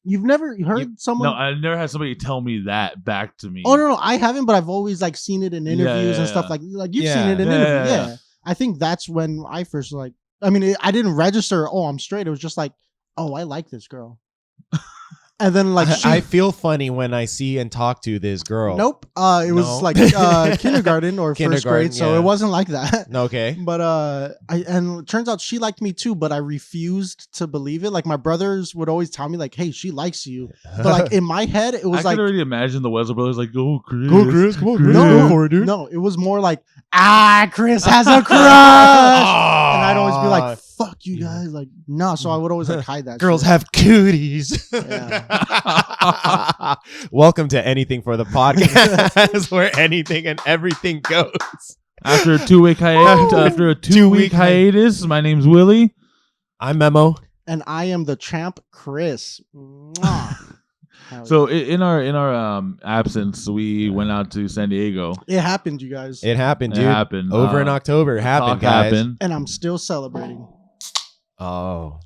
You've never heard someone? No, I never had somebody tell me that back to me. Oh no, I haven't, but I've always like seen it in interviews and stuff like you've seen it in interviews. Yeah. I think that's when I first like. I mean, I didn't register. Oh, I'm straight. It was just like, oh, I like this girl. And then like I feel funny when I see and talk to this girl. Nope. It was like kindergarten or first grade, so it wasn't like that. Okay. But and it turns out she liked me too, but I refused to believe it. Like my brothers would always tell me like, "Hey, she likes you," but like in my head, it was I like, could already imagine the Wesley brothers like, "Go, Chris, come on, Chris, go for it, dude." No, it was more like, Chris has a crush, and I'd always be like, "Fuck you guys!" Like, no. So I would always like hide that. Girls shit. have cooties. Yeah. Welcome to Anything for the Podcast, where anything and everything goes. After a 2-week hiatus, my name's Willie. I'm Memo, and I am the champ, Chris. So in our absence, we went out to San Diego. It happened, you guys. It happened, dude. It happened over in October. It happened, guys. And I'm still celebrating. Oh.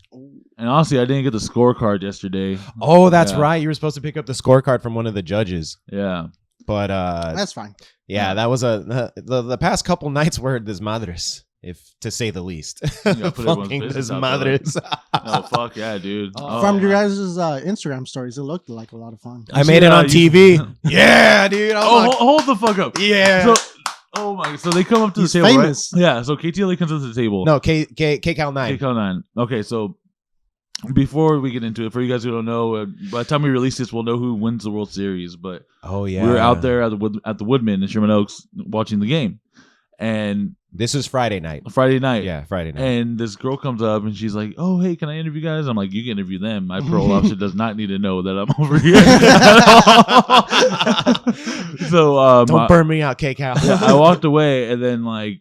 And honestly, I didn't get the scorecard yesterday. Oh, that's right. You were supposed to pick up the scorecard from one of the judges. Yeah. But that's fine. Yeah, that was the past couple nights were desmadres, if to say the least. Fucking desmadres. Oh fuck yeah, dude. From your guys' Instagram stories, it looked like a lot of fun. I made it on TV. Yeah, dude. Hold the fuck up. Yeah. So they come up to the table, famous. Right? Yeah, so KTLA comes up to the table. No, KCal 9. KCal 9. Okay, so before we get into it, for you guys who don't know, by the time we release this, we'll know who wins the World Series. But we were out there at the Woodman in Sherman Oaks watching the game, and this is Friday night. Yeah, Friday night. And this girl comes up and she's like, "Oh, hey, can I interview you guys?" I'm like, "You can interview them. My parole officer does not need to know that I'm over here." So don't burn me out, KCal. Yeah, I walked away, and then like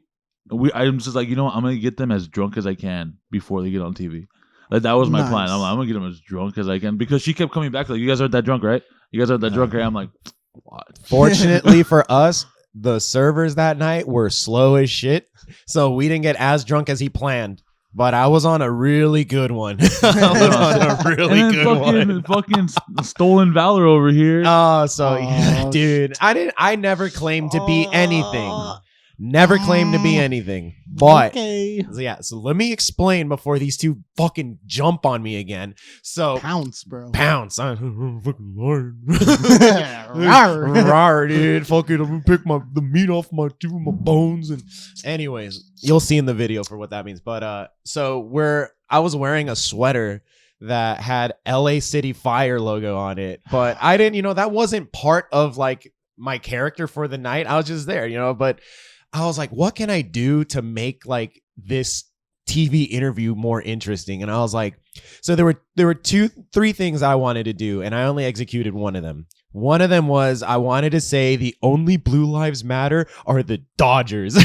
I'm just like, I'm gonna get them as drunk as I can before they get on TV. Like that was my plan. I'm gonna get them as drunk as I can, because she kept coming back like, "You guys aren't that drunk, right? You guys aren't that drunk, right?" I'm like, what? Fortunately for us, the servers that night were slow as shit, so we didn't get as drunk as he planned. But I was on a really good one. Fucking stolen valor over here. Dude, I never claimed to be anything. Never claimed to be anything. But yeah, so let me explain before these two fucking jump on me again. So pounce, bro. Pounce. I'm fucking Lord. Rawr, dude. Fucking I'm gonna pick the meat off my bones. And anyways, you'll see in the video for what that means. But I was wearing a sweater that had LA City Fire logo on it. But I didn't, that wasn't part of like my character for the night. I was just there, but I was like, what can I do to make like this TV interview more interesting? And I was like, so there were 3 things I wanted to do, and I only executed one of them. One of them was I wanted to say the only Blue Lives Matter are the Dodgers. And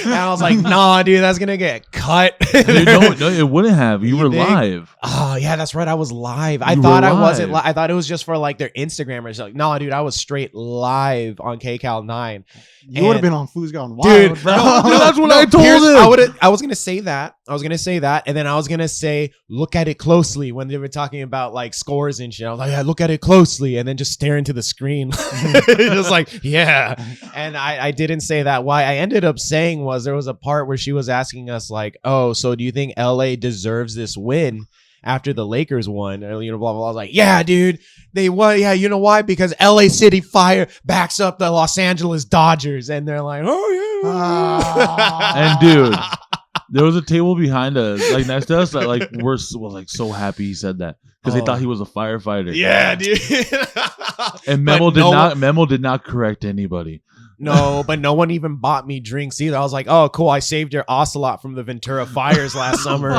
I was like, nah, dude, that's going to get cut. Dude, no, it wouldn't have. You were live. Oh, yeah, that's right. I was live. I thought I wasn't live. I thought it was just for like their Instagrammers. Like, nah, dude, I was straight live on KCal 9. You would have been on Food's Gone Wild, dude, bro. No, that's what I told him. I was going to say that. And then I was going to say, look at it closely when they were talking about like scores and shit. I was like, yeah, look at it closely, and then just stare into the screen. Just like, yeah. And I didn't say that. Why I ended up saying was there was a part where she was asking us like, oh, so do you think LA deserves this win after the Lakers won? Blah, blah, blah. I was like, yeah, dude, they won. Yeah, you know why? Because LA City Fire backs up the Los Angeles Dodgers. And they're like, oh, yeah. And dude, there was a table behind us, like next to us, that like was like so happy he said that, because they thought he was a firefighter. Yeah, dude. And Memo did not correct anybody. No, but no one even bought me drinks either. I was like, oh, cool. I saved your ocelot from the Ventura fires last summer.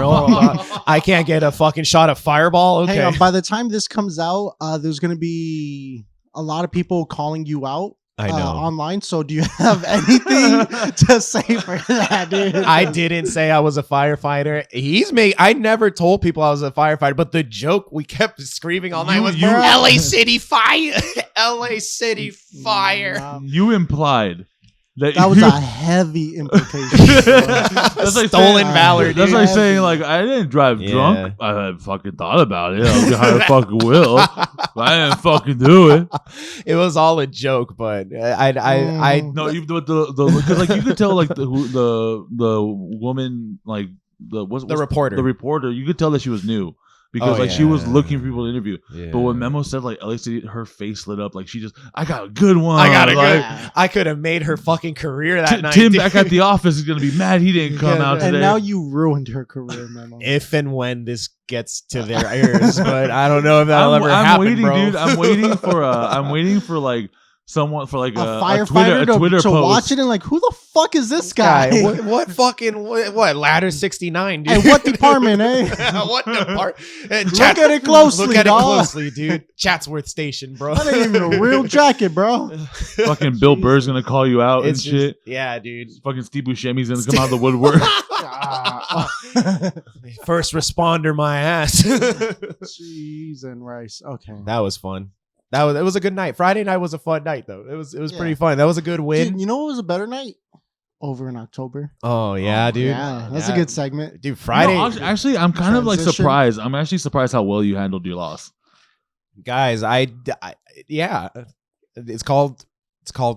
I can't get a fucking shot of Fireball. Okay. Hey, by the time this comes out, there's going to be a lot of people calling you out. I know. Online. So do you have anything to say for that, dude? I didn't say I was a firefighter. I never told people I was a firefighter, but the joke we kept screaming all night was LA City Fire. LA City Fire. You implied That was a heavy implication. That's like stolen valor. That's like saying like I didn't drive drunk. I fucking thought about it. I fucking will. But I didn't fucking do it. It was all a joke, but I no. Because like you could tell like the woman like the reporter. The reporter. You could tell that she was new. Because she was looking for people to interview. Yeah. But when Memo said like LA City, her face lit up. Like she just, I got a good one. I could have made her fucking career that night. Tim back at the office is gonna be mad he didn't come out today. And now you ruined her career, Memo. If and when this gets to their ears, but I don't know if that'll ever happen, waiting, bro. Dude, I'm waiting for like someone for like a firefighter Twitter to post. watch it and like, who the fuck is this guy? What ladder 69, dude? Hey, what department, eh? What department? Look at it closely, Look at it closely, dude. Chatsworth Station, bro. That ain't even a real jacket, bro. Fucking Bill Burr's gonna call you out and shit. Yeah, dude. Fucking Steve Buscemi's gonna come out of the woodwork. First responder, my ass. Cheese and rice. Okay, that was fun. It was a good night. Friday night was a fun night though. It was pretty fun. That was a good win. Dude, you know what was a better night? Over in October. Oh yeah, dude. Yeah, that's a good segment. Dude, Friday. Actually, I'm kind of like surprised. I'm actually surprised how well you handled your loss. Guys, yeah. It's called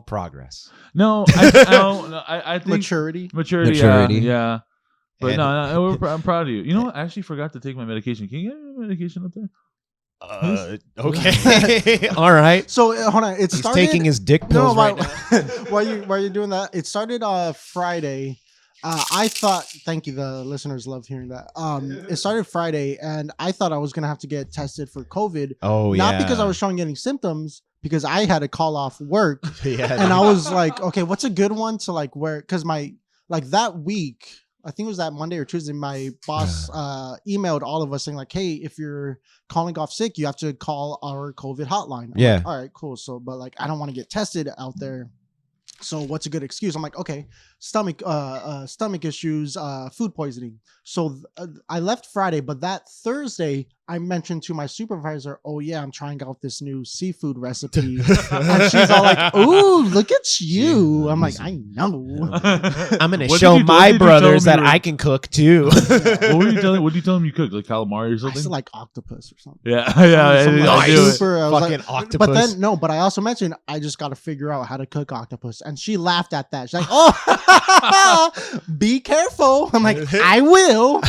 progress. No, I think maturity. Yeah. But no, I'm proud of you. You know what? I actually forgot to take my medication. Can you get my medication up there? Okay. All right. So hold on. He's taking his dick pills right now. While you're doing that, it started Friday. I thought, thank you, the listeners love hearing that. It started Friday, and I thought I was gonna have to get tested for COVID. Not because I was showing any symptoms, because I had to call off work. And I was like, okay, what's a good one to like wear? Because that week, I think it was that Monday or Tuesday, my boss emailed all of us saying like, hey, if you're calling off sick, you have to call our COVID hotline. I'm like, all right, cool. So, but like, I don't want to get tested out there. So what's a good excuse? I'm like, okay, stomach issues, food poisoning. So I left Friday, but that Thursday I mentioned to my supervisor, oh yeah, I'm trying out this new seafood recipe. And she's all like, ooh, look at you. I'm like, I know. I'm going to show my brothers that I can cook too. What were you telling them you cooked? Like calamari or something? I said like octopus or something. Yeah. Fucking octopus. But I also mentioned I just got to figure out how to cook octopus. And she laughed at that. She's like, oh, be careful. I'm like, I will.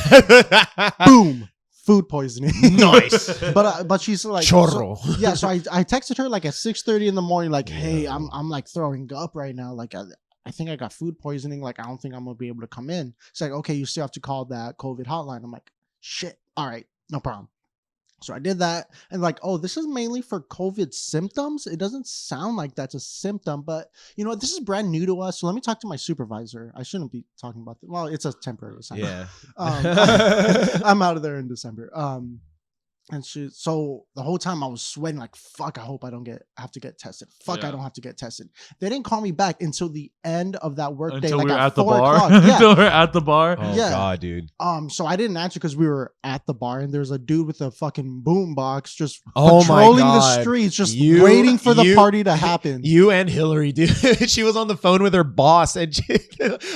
Boom. Food poisoning. Nice. But she's like chorro. So I texted her like at 6:30 in the morning, like, hey, I'm like throwing up right now. Like I think I got food poisoning. Like, I don't think I'm gonna be able to come in. She's like, okay, you still have to call that COVID hotline. I'm like, shit. All right, no problem. So I did that, and like, oh, this is mainly for COVID symptoms. It doesn't sound like that's a symptom, but you know what? This is brand new to us. So let me talk to my supervisor. I shouldn't be talking about that. Well, it's a temporary assignment. Yeah. I'm out of there in December. And so the whole time I was sweating like, fuck, I hope I don't have to get tested. Fuck, I don't have to get tested. They didn't call me back until the end of that work day. Like we were at the bar. Until we're at the bar. Oh God, dude. So I didn't answer because we were at the bar and there's a dude with a fucking boom box just patrolling the streets, just waiting for the party to happen. You and Hillary, dude. She was on the phone with her boss and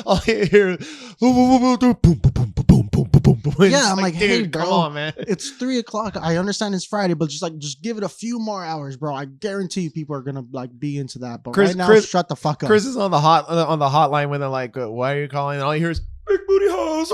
I'll hear boom, boom, boom, boom, boom, boom, boom, boom. Yeah, I'm like, hey, dude, bro, come on, man. It's 3:00. I understand it's Friday, but just give it a few more hours, bro. I guarantee you people are gonna like be into that. But right now, shut the fuck up. Chris is on the hotline when they're like, "Why are you calling?" And all you hear is "big booty hoes."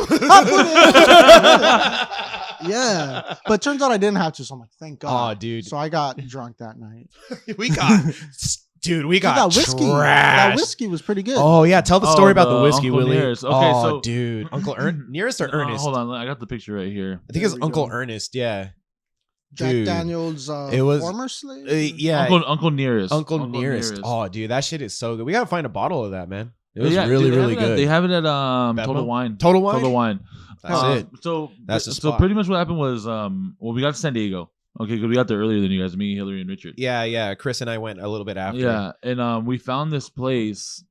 Yeah, but turns out I didn't have to, so I'm like, thank God. Oh, dude. So I got drunk that night. we got whiskey. Trashed. That whiskey was pretty good. Oh yeah, tell the story about the whiskey, Uncle Willie. Nearest. Okay, so dude, Uncle Nearest or Ernest? Hold on, I got the picture right here. I think it's Uncle Ernest. Yeah. Jack Daniels, it was former slave. Yeah, Uncle Nearest. Uncle Nearest. Oh, dude, that shit is so good. We gotta find a bottle of that, man. It was really good. They have it at Total Wine. Total Wine. That's it. So that's the spot. So pretty much what happened was, we got to San Diego. Okay, because we got there earlier than you guys, me, Hillary, and Richard. Yeah. Chris and I went a little bit after. Yeah, and we found this place,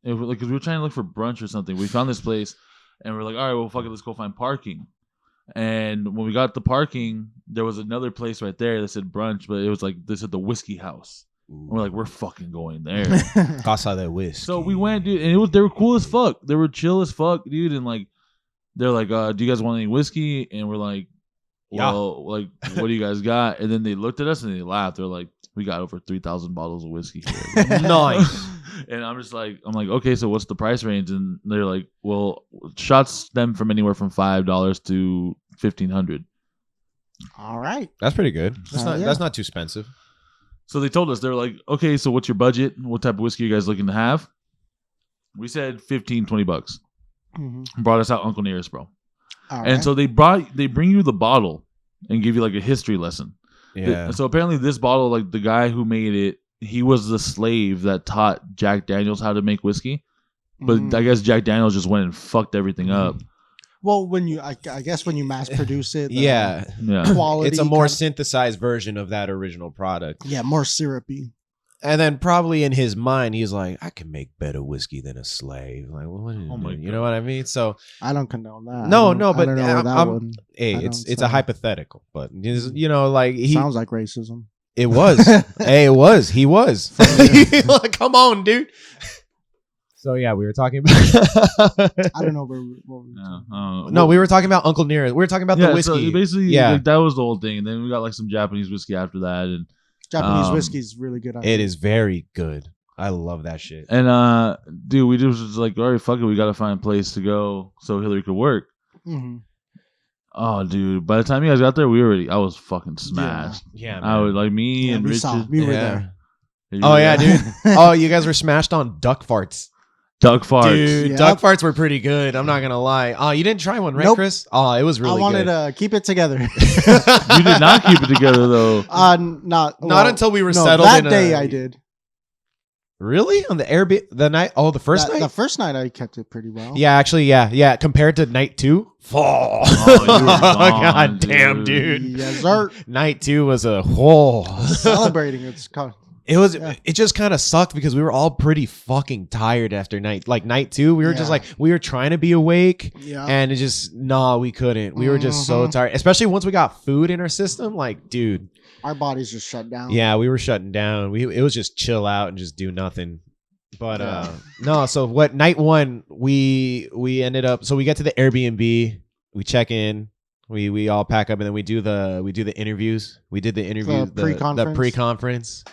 because we were trying to look for brunch or something. We found this place, and we're like, all right, well, fuck it, let's go find parking. And when we got the parking, there was another place right there that said brunch, but it was like, they said the Whiskey House. We're like, we're fucking going there. Casa de whiskey. So we went, dude, and they were cool as fuck. They were chill as fuck, dude. And like, they're like, do you guys want any whiskey? And we're like, well, like, what do you guys got? And then they looked at us and they laughed. They're like, we got over 3,000 bottles of whiskey here. Nice. And I'm like, okay, so what's the price range? And they're like, well, shots stem from anywhere from $5 to $1,500. All right. That's pretty good. Yeah. That's not too expensive. So they told us, they're like, okay, so what's your budget? What type of whiskey are you guys looking to have? We said $15, $20. Mm-hmm. Brought us out Uncle Nearest, bro. All and so they bring you the bottle and give you like a history lesson. Yeah. So apparently this bottle, like the guy who made it, he was the slave that taught Jack Daniels how to make whiskey. But I guess Jack Daniels just went and fucked everything up. Well, when you, I guess when you mass produce it, Yeah. quality. It's a more synthesized version of that original product. Yeah, more syrupy. And then probably in his mind, he's like, I can make better whiskey than a slave. Like, well, what Oh my you know what I mean? So I don't condone that. no, I but don't know where that one. hey, I it's don't a say. hypothetical, but you know, like Sounds like racism. it was. Hey, it was. He was. Like, come on, dude. So yeah, we were talking about. I don't know where. No, we were talking about Uncle Nearest. We were talking about the whiskey. So basically, Yeah. like, that was the whole thing. And then we got like some Japanese whiskey after that, and Japanese whiskey is really good. It is very good. I love that shit. dude, we just was like, all right, fuck it, we gotta find a place to go so Hillary could work. Mm-hmm. Oh, dude, by the time you guys got there, I was fucking smashed. Yeah, man. I was like me and we Richard. saw. We were there. Oh yeah, dude. Oh, you guys were smashed on duck farts. Duck farts. Dude, Yep. duck farts were pretty good. I'm not gonna lie. Oh, you didn't try one, right, Nope. Chris? Oh, it was really I wanted good. to keep it together. You did not keep it together though. Not until we were no, settled. That in day I did. Really on the Airbnb the night? Oh, the first night. The first night I kept it pretty well. Yeah, actually, yeah. Compared to night 2, Oh, you were gone, god damn, dude. Yes, sir. Night 2 was a whole. Celebrating. It's called. It was. Yeah. It just kind of sucked because we were all pretty fucking tired after night 2. We were just Yeah. like we were trying to be awake, Yeah. and it just we couldn't. We were just so tired, especially once we got food in our system. Like, dude, Our bodies just shut down. yeah, we were shutting down. It was just chill out and just do nothing. But no. So what? Night 1, we ended up. So we get to the Airbnb. We check in. We all pack up and then we do the interviews. We did the interviews, the pre-conference.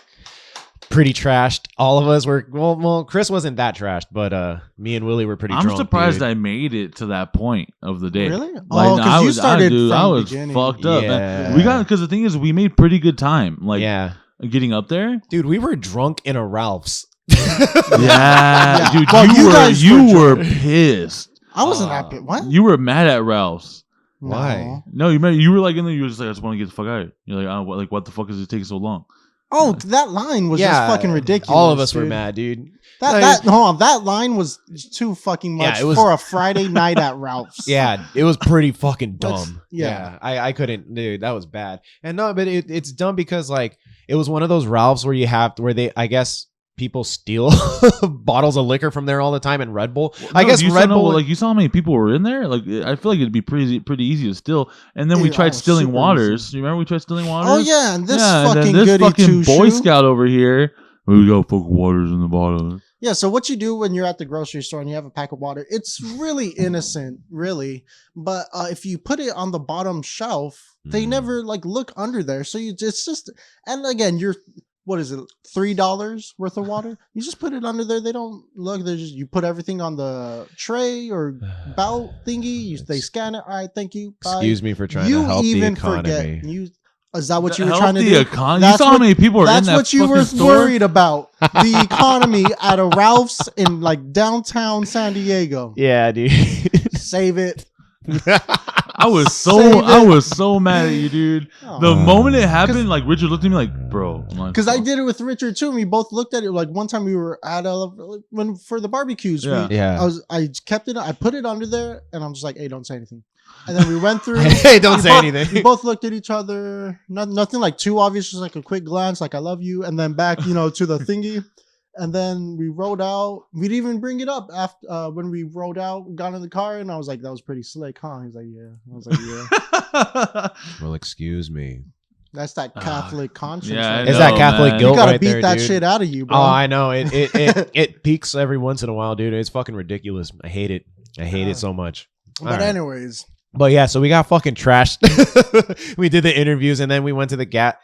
Pretty trashed. All of us were well. Chris wasn't that trashed, but me and Willie were pretty. I'm drunk, surprised dude. I made it to that point of the day. Really? Like, Oh, because you started I from was beginning. fucked up. Yeah. Man. We got because the thing is, we made pretty good time. Like, yeah, getting up there. dude, we were drunk in a Ralph's. Yeah, dude, Well, you guys you were were pissed. I wasn't that bit. What? You were mad at Ralph's. Why? No, you were like in there. You were just like, I just want to get the fuck out of here. You're like, what the fuck is it taking so long? Oh, that line was just fucking ridiculous. All of us were dude. mad, dude. Hold on, that line was too fucking much Yeah, it was- for a Friday night at Ralph's. Yeah, it was pretty fucking dumb. Yeah. I couldn't, dude. That was bad. And no, but it's dumb because like it was one of those Ralphs where they, I guess, people steal bottles of liquor from there all the time and Red Bull. I guess you Red saw, Bull. like you saw how many people were in there. Like I feel like it'd be pretty easy to steal. And then we Dude, tried stealing super waters. easy. You remember we tried stealing waters? Oh yeah, and this and fucking then this goody fucking two Boy shoe. Scout over here. We got fucking waters in the bottle. Yeah, so what you do when you're at the grocery store and you have a pack of water, it's really innocent, really. But if you put it on the bottom shelf, they never like look under there. So it's just, and again, you're, what is it, $3 worth of water? You just put it under there. They don't look. They just, you put everything on the tray or belt thingy. They scan it. All right, thank you. Bye. Excuse me for trying to help the economy. Is that what you were Help trying to the do? economy. You saw how many people were in That's that what you were fucking store? worried about. The economy at a Ralph's in like downtown San Diego. Yeah, dude. Save it. I was so mad at you, dude. The moment it happened, like Richard looked at me like, bro. Because I did it with Richard too, and we both looked at it. Like one time we were at for the barbecues. Yeah. I kept it. I put it under there, and I'm just like, hey, don't say anything. And then we went through. Hey, don't say anything. We both looked at each other. Nothing like too obvious, just like a quick glance, like I love you, and then back, to the thingy. And then we rode out. We didn't even bring it up after when we rode out, got in the car, and I was like, "That was pretty slick, huh?" He's like, "Yeah." I was like, "Yeah." Well, excuse me. That's that Catholic conscience. Yeah, right Is there. that Catholic man. guilt You gotta right beat there, that dude? shit out of you, bro. Oh, I know. It peaks every once in a while, dude. It's fucking ridiculous. I hate it. I hate it so much. All But right. anyways, But yeah, so we got fucking trashed. We did the interviews and then we went to the gas.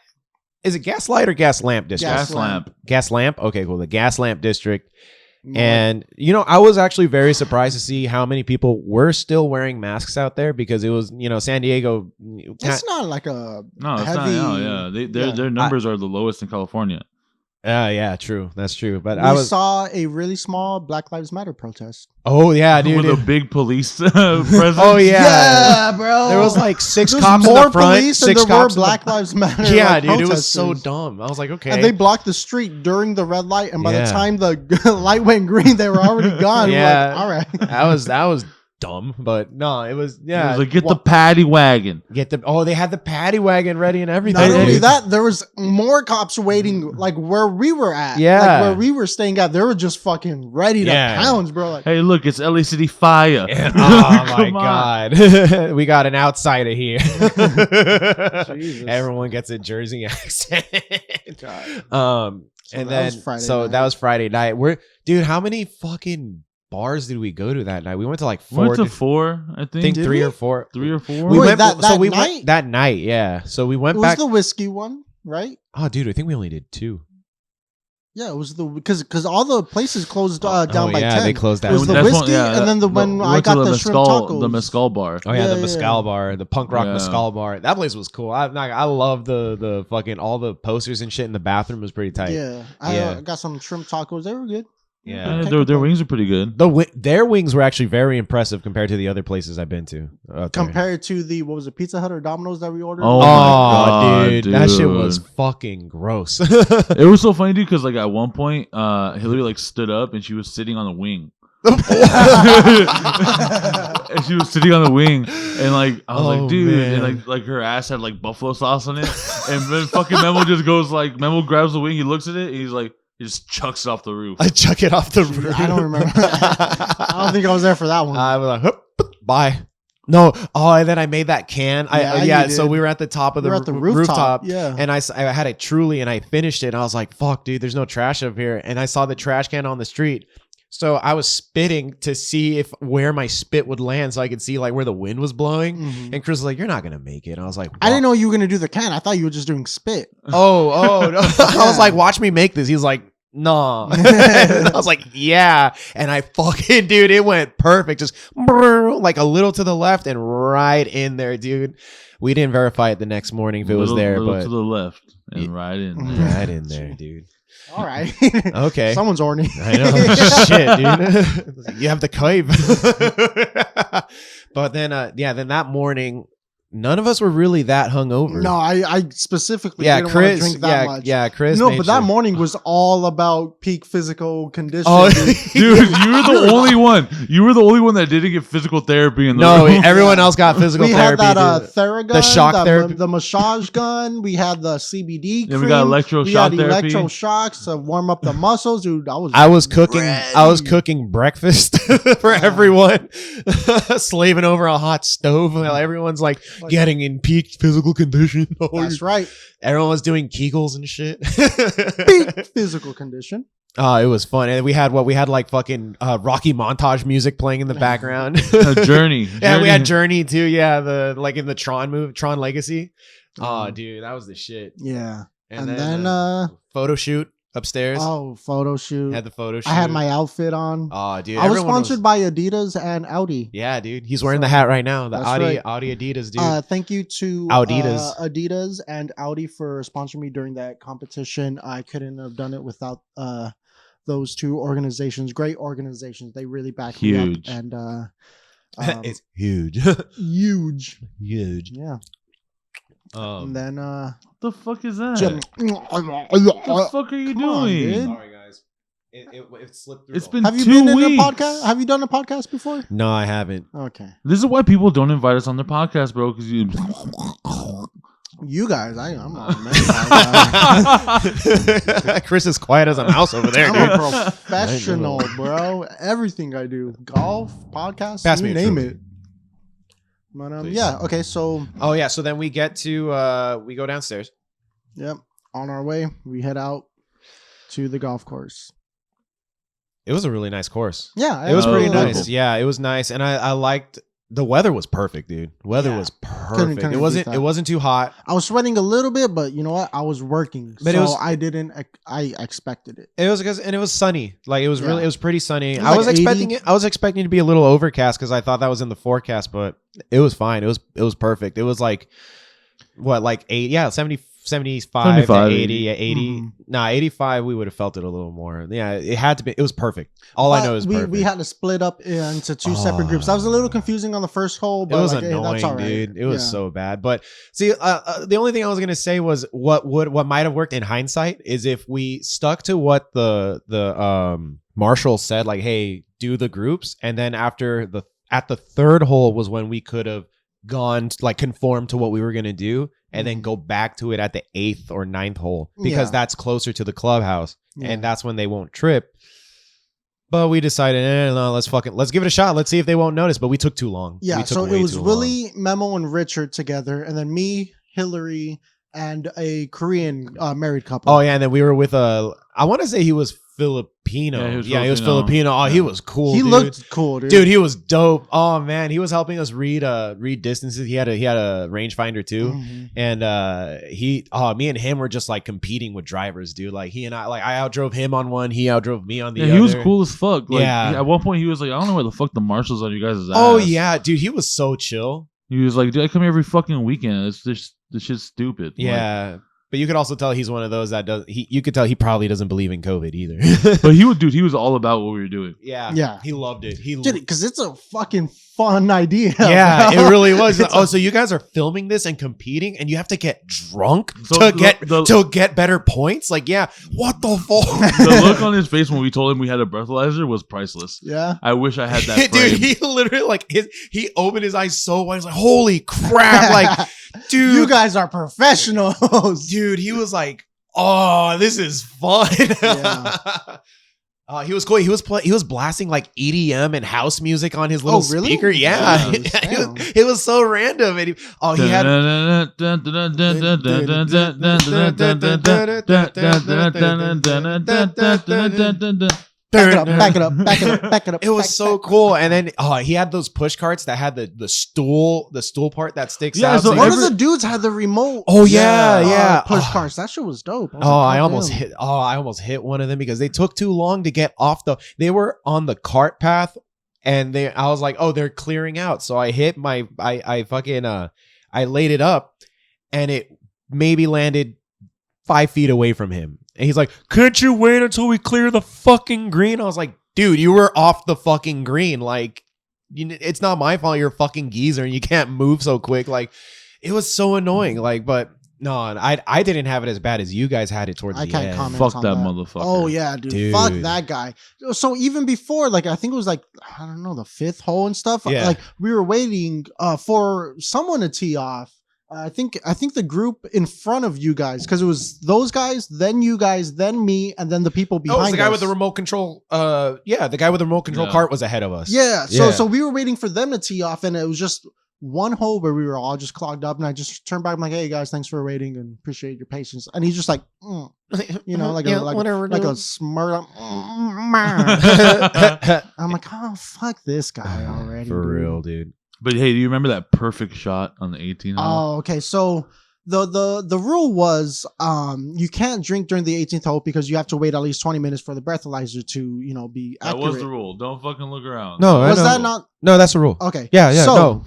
Is it Gaslight or Gas Lamp District? Gas lamp. Gas Lamp? Okay, cool. The Gas Lamp District. no, And, you know, I was actually very surprised to see how many people were still wearing masks out there because it was, you know, San Diego. it's not like a No, it's heavy. not. No, yeah, their numbers are the lowest in California. Yeah, true. That's true. But We saw a really small Black Lives Matter protest. oh, yeah, dude. With a big police presence. Oh, yeah. bro. There was like six There's cops in more the front, police than six there were cops in the Black Lives Matter. Yeah, like, dude, it was so protesters. dumb. I was like, okay. And they blocked the street during the red light, and by the Yeah. time the light went green, they were already gone. Yeah. Like, all right. that was dumb, but no, it was It yeah. was like, get the paddy wagon. Get the they had the paddy wagon ready and everything. Not only dude. that, there was more cops waiting, like where we were at. Yeah. Like where we were staying at. They were just fucking ready to Yeah. pounce, bro. Like, Hey, look, it's LA City Fire. Yeah. Oh my Come on. god, we got an outsider here. Jesus. Everyone gets a Jersey accent. God. So and that was then Friday so night. that was Friday night. Dude, how many fucking bars did we go to that night? We went to like We four. went to 4, I I think. think Did 3 we? or 4. 3 or 4. We Wait, went that so we night? went that night. Yeah. So we It went was back. the whiskey one, right? Oh, dude, I think we only did 2. Yeah, it was the because all the places closed down oh, by yeah, 10. they closed It down. was the That's whiskey, and then the when we I went got to the shrimp tacos. the mezcal bar. Oh yeah, Yeah, the yeah, mezcal yeah. bar, the punk rock Yeah. mezcal bar. That place was cool. I love the fucking all the posters and shit in the bathroom was pretty tight. Yeah, Yeah. I got some shrimp tacos. They were good. Yeah. Yeah, Okay, their wings are pretty good. Their wings were actually very impressive compared to the other places I've been to. out there. Compared to the what was it, Pizza Hut or Domino's that we ordered? Oh, Oh, my God, dude, that shit dude. was fucking gross. It was so funny, dude, because like at one point, Hillary like stood up and she was sitting on the wing. And she was sitting on the wing, and like I was Oh, like, dude, man. and like her ass had like buffalo sauce on it, and then fucking Memo just goes like, Memo grabs the wing, he looks at it, and he's like, he just chucks it off the roof. I chuck it off the roof. I don't remember. I don't think I was there for that one. I was like, "Hup, bye. No. Oh, and then I made that can. Yeah, you So did. we were at the top of We the, were at the rooftop. yeah. And I had it Truly and I finished it. And I was like, fuck, dude, there's no trash up here. And I saw the trash can on the street. So I was spitting to see where my spit would land so I could see like where the wind was blowing. Mhm. And Chris was like, you're not going to make it. And I was like, I didn't know you were gonna do the can. I thought you were just doing spit. Oh, no. I was like, watch me make this. He was like, no. And I was like, yeah. And I fucking, dude, it went perfect. Just like a little to the left and right in there, dude. We didn't verify it the next morning if it was there, little but to the left and Yeah. right in there. right in there, dude. All right. Okay. Someone's horny. I know. Shit, dude. You have the cave. But then, then that morning, none of us were really that hungover. No, I specifically Yeah, didn't want to Chris. drink that much. Yeah, Chris. No, made but that sure. morning was all about peak physical condition. Oh, dude. Dude, you were the only one. You were the only one that didn't get physical therapy in the no, room. everyone else got physical we therapy. had that dude. Theragun, The shock therapy. the massage gun. We had the CBD cream. Yeah, we got We electroshock had therapy. electroshocks to warm up the muscles, dude. I was cooking. I was ready. cooking breakfast for everyone, slaving over a hot stove while everyone's like getting in peak physical condition. That's right. Everyone was doing Kegels and shit. Peak physical condition. Oh, it was fun, and we had like fucking Rocky montage music playing in the background. Journey. Yeah, we had Journey too. Yeah, the like in the Tron Legacy. Oh, Mm. dude, that was the shit. Yeah. And, And then, then, photo shoot upstairs. oh, photo shoot. Had the photo shoot. I had my outfit on. Oh, dude, I was everyone sponsored by Adidas and Audi. Yeah, dude, he's wearing the hat right now. The That's Audi right. Audi Adidas, dude. Thank you to Adidas. Adidas and Audi for sponsoring me during that competition. I couldn't have done it without those two organizations. Great organizations. They really backed me Huge. up. And It's huge, huge. huge. Yeah. And then What the fuck is that? Jim- What the fuck are you Come on, doing? dude. sorry guys, it slipped through. It's been have you 2 been weeks. in a podcast? Have you done a podcast before? No, I haven't. Okay. This is why people don't invite us on their podcast, bro. Because you. You guys, I'm on, man. Chris is quiet as a mouse over there, I'm dude. a professional, bro. Everything I do, golf, podcast, Pass you me a name trophy. it. But yeah, okay, so oh yeah, so then we get to we go downstairs. Yep. On our way, we head out to the golf course. It was a really nice course. Yeah, it was pretty nice. Cool. Yeah, it was nice, and I liked the weather was perfect, dude. Weather was perfect. It wasn't too hot. I was sweating a little bit, but you know what? I was working, but so I expected it. It was and it was sunny. Like it was really, it was pretty sunny. I was expecting it. I was expecting it to be a little overcast because I thought that was in the forecast, but it was fine. It was perfect. It was like what, like 75 to 80, 80. Nah, 85, we would have felt it a little more. Yeah, it had to be. It was perfect. All I know is perfect. We had to split up into two separate groups. That was a little confusing on the first hole, but it was annoying, that's all right. Dude. It was so bad. But see, the only thing I was gonna say was what might have worked in hindsight is if we stuck to what the marshal said, like, hey, do the groups, and then at the third hole was when we could have gone to, like, conform to what we were gonna do, and then go back to it at the 8th or 9th hole because that's closer to the clubhouse, and that's when they won't trip. But we decided, no, let's give it a shot. Let's see if they won't notice. But we took too long. Yeah, so it was Willie, Memo, and Richard together, and then me, Hillary, and a Korean married couple. Oh yeah, and then we were with I want to say he was Filipino. Yeah, he was Filipino. Oh, he was cool. He looked cool, dude. Dude, he was dope. Oh man, he was helping us read distances. He had a rangefinder too, and me and him were just like competing with drivers, dude. Like he and I outdrove him on one, he outdrove me on the other. He was cool as fuck. Like, yeah. At one point he was like, I don't know where the fuck the marshals on you guys' ass. Oh yeah, dude, he was so chill. He was like, dude, I come here every fucking weekend. It's just this shit's stupid. Yeah. Like, but you could also tell he's one of those that does. You could tell he probably doesn't believe in COVID either. But he was all about what we were doing. Yeah, he loved it. Because it's a fucking fun idea. Yeah, it really was. So you guys are filming this and competing, and you have to get drunk to get better points. Like, yeah, what the fuck? The look on his face when we told him we had a breathalyzer was priceless. Yeah, I wish I had that. Dude, he literally he opened his eyes so wide. He's like, holy crap! Like, dude, you guys are professionals. Dude, he was like, "Oh, this is fun." Yeah. He was cool. He was blasting like EDM and house music on his little speaker. Yeah, it was so random. And he had. Back it up. It was so cool. And then he had those push carts that had the stool part that sticks out. So one of the dudes had the remote. Oh yeah. Push carts. That shit was dope. I almost hit one of them because they took too long to get off they were on the cart path, and I was like, oh, they're clearing out. So I hit I laid it up, and it maybe landed 5 feet away from him. And he's like, can't you wait until we clear the fucking green? I was like, dude, you were off the fucking green. Like, it's not my fault you're a fucking geezer and you can't move so quick. Like, it was so annoying. Like, but no, I didn't have it as bad as you guys had it towards the end. I can't comment Fuck on that motherfucker. Oh, yeah, dude. Fuck that guy. So even before, like, I think it was like, I don't know, the 5th hole and stuff. Yeah. Like, we were waiting for someone to tee off. I think the group in front of you guys, because it was those guys, then you guys, then me, and then the people behind us. Oh, the guy with the remote control. The guy with the remote control cart was ahead of us. Yeah. So we were waiting for them to tee off, and it was just one hole where we were all just clogged up, and I just turned back. I'm like, hey guys, thanks for waiting and appreciate your patience. And he's just like, like a smirk. I'm like, oh, fuck this guy already. For real, dude. But hey, do you remember that perfect shot on the 18th hole? Oh, okay. So the rule was you can't drink during the 18th hole because you have to wait at least 20 minutes for the breathalyzer to be accurate. That was the rule. Don't fucking look around. No, was that not? No, that's the rule. Okay. Yeah. So, no.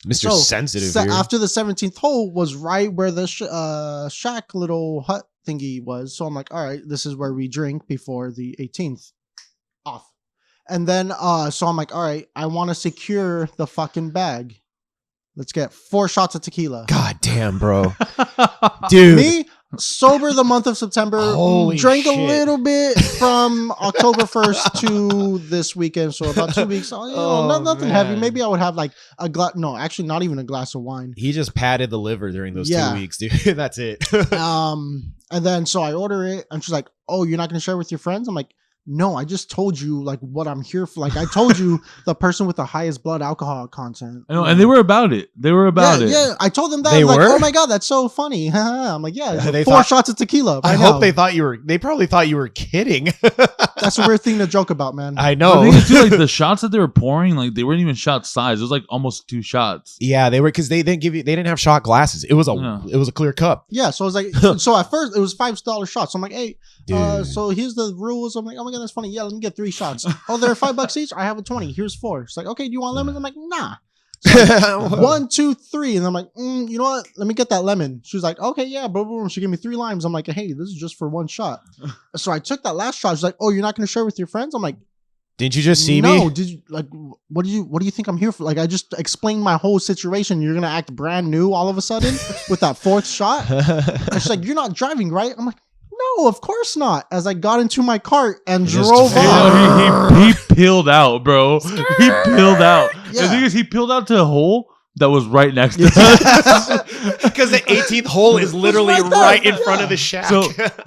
Mr. Sensitive here. After the 17th hole was right where the shack little hut thingy was. So I'm like, all right, this is where we drink before the 18th. Off. And then, so I'm like, all right, I want to secure the fucking bag. Let's get 4 shots of tequila. God damn, bro. Dude. Me, sober the month of September. Holy drank shit. a little bit from October 1st to this weekend. So about 2 weeks. Nothing heavy. Maybe I would have like a glass. No, actually not even a glass of wine. He just patted the liver during those 2 weeks, dude. That's it. And then, so I order it. And she's like, oh, you're not going to share with your friends? I'm like, no, I just told you like what I'm here for. Like I told you the person with the highest blood alcohol content. I know, and they were about it. They were about it. Yeah, I told them that. They like, were? oh my god, that's so funny. I'm like, yeah, They 4 shots of tequila. I hope they thought you were. They probably thought you were kidding. That's a weird thing to joke about, man. I The know. thing is, too, like the shots that they were pouring, like they weren't even shot size. It was like almost 2 shots. Yeah, they were because they didn't give you. They didn't have shot glasses. It was a clear cup. Yeah, so I was like, so at first it was $5 shots. So I'm like, hey, so here's the rules. I'm like, oh my god, that's funny. Yeah, let me get 3 shots. Oh, they're $5 each. I have a 20. Here's 4. She's like, okay, do you want lemons? I'm like, nah. So like, 1, 2, 3, and I'm like, you know what? Let me get that lemon. She was like, okay, yeah, boom, boom. She gave me 3 limes. I'm like, hey, this is just for 1 shot. So I took that last shot. She's like, oh, you're not gonna share with your friends? I'm like, didn't you just see me? No, did you like? What do you think I'm here for? Like, I just explained my whole situation. You're gonna act brand new all of a sudden with that 4th shot? And she's like, you're not driving, right? I'm like, no, of course not. As I got into my cart and drove off. He peeled out, bro. He peeled out. Yeah. The thing is, he peeled out to a hole that was right next to us. Because the 18th hole is literally right in front of the shack.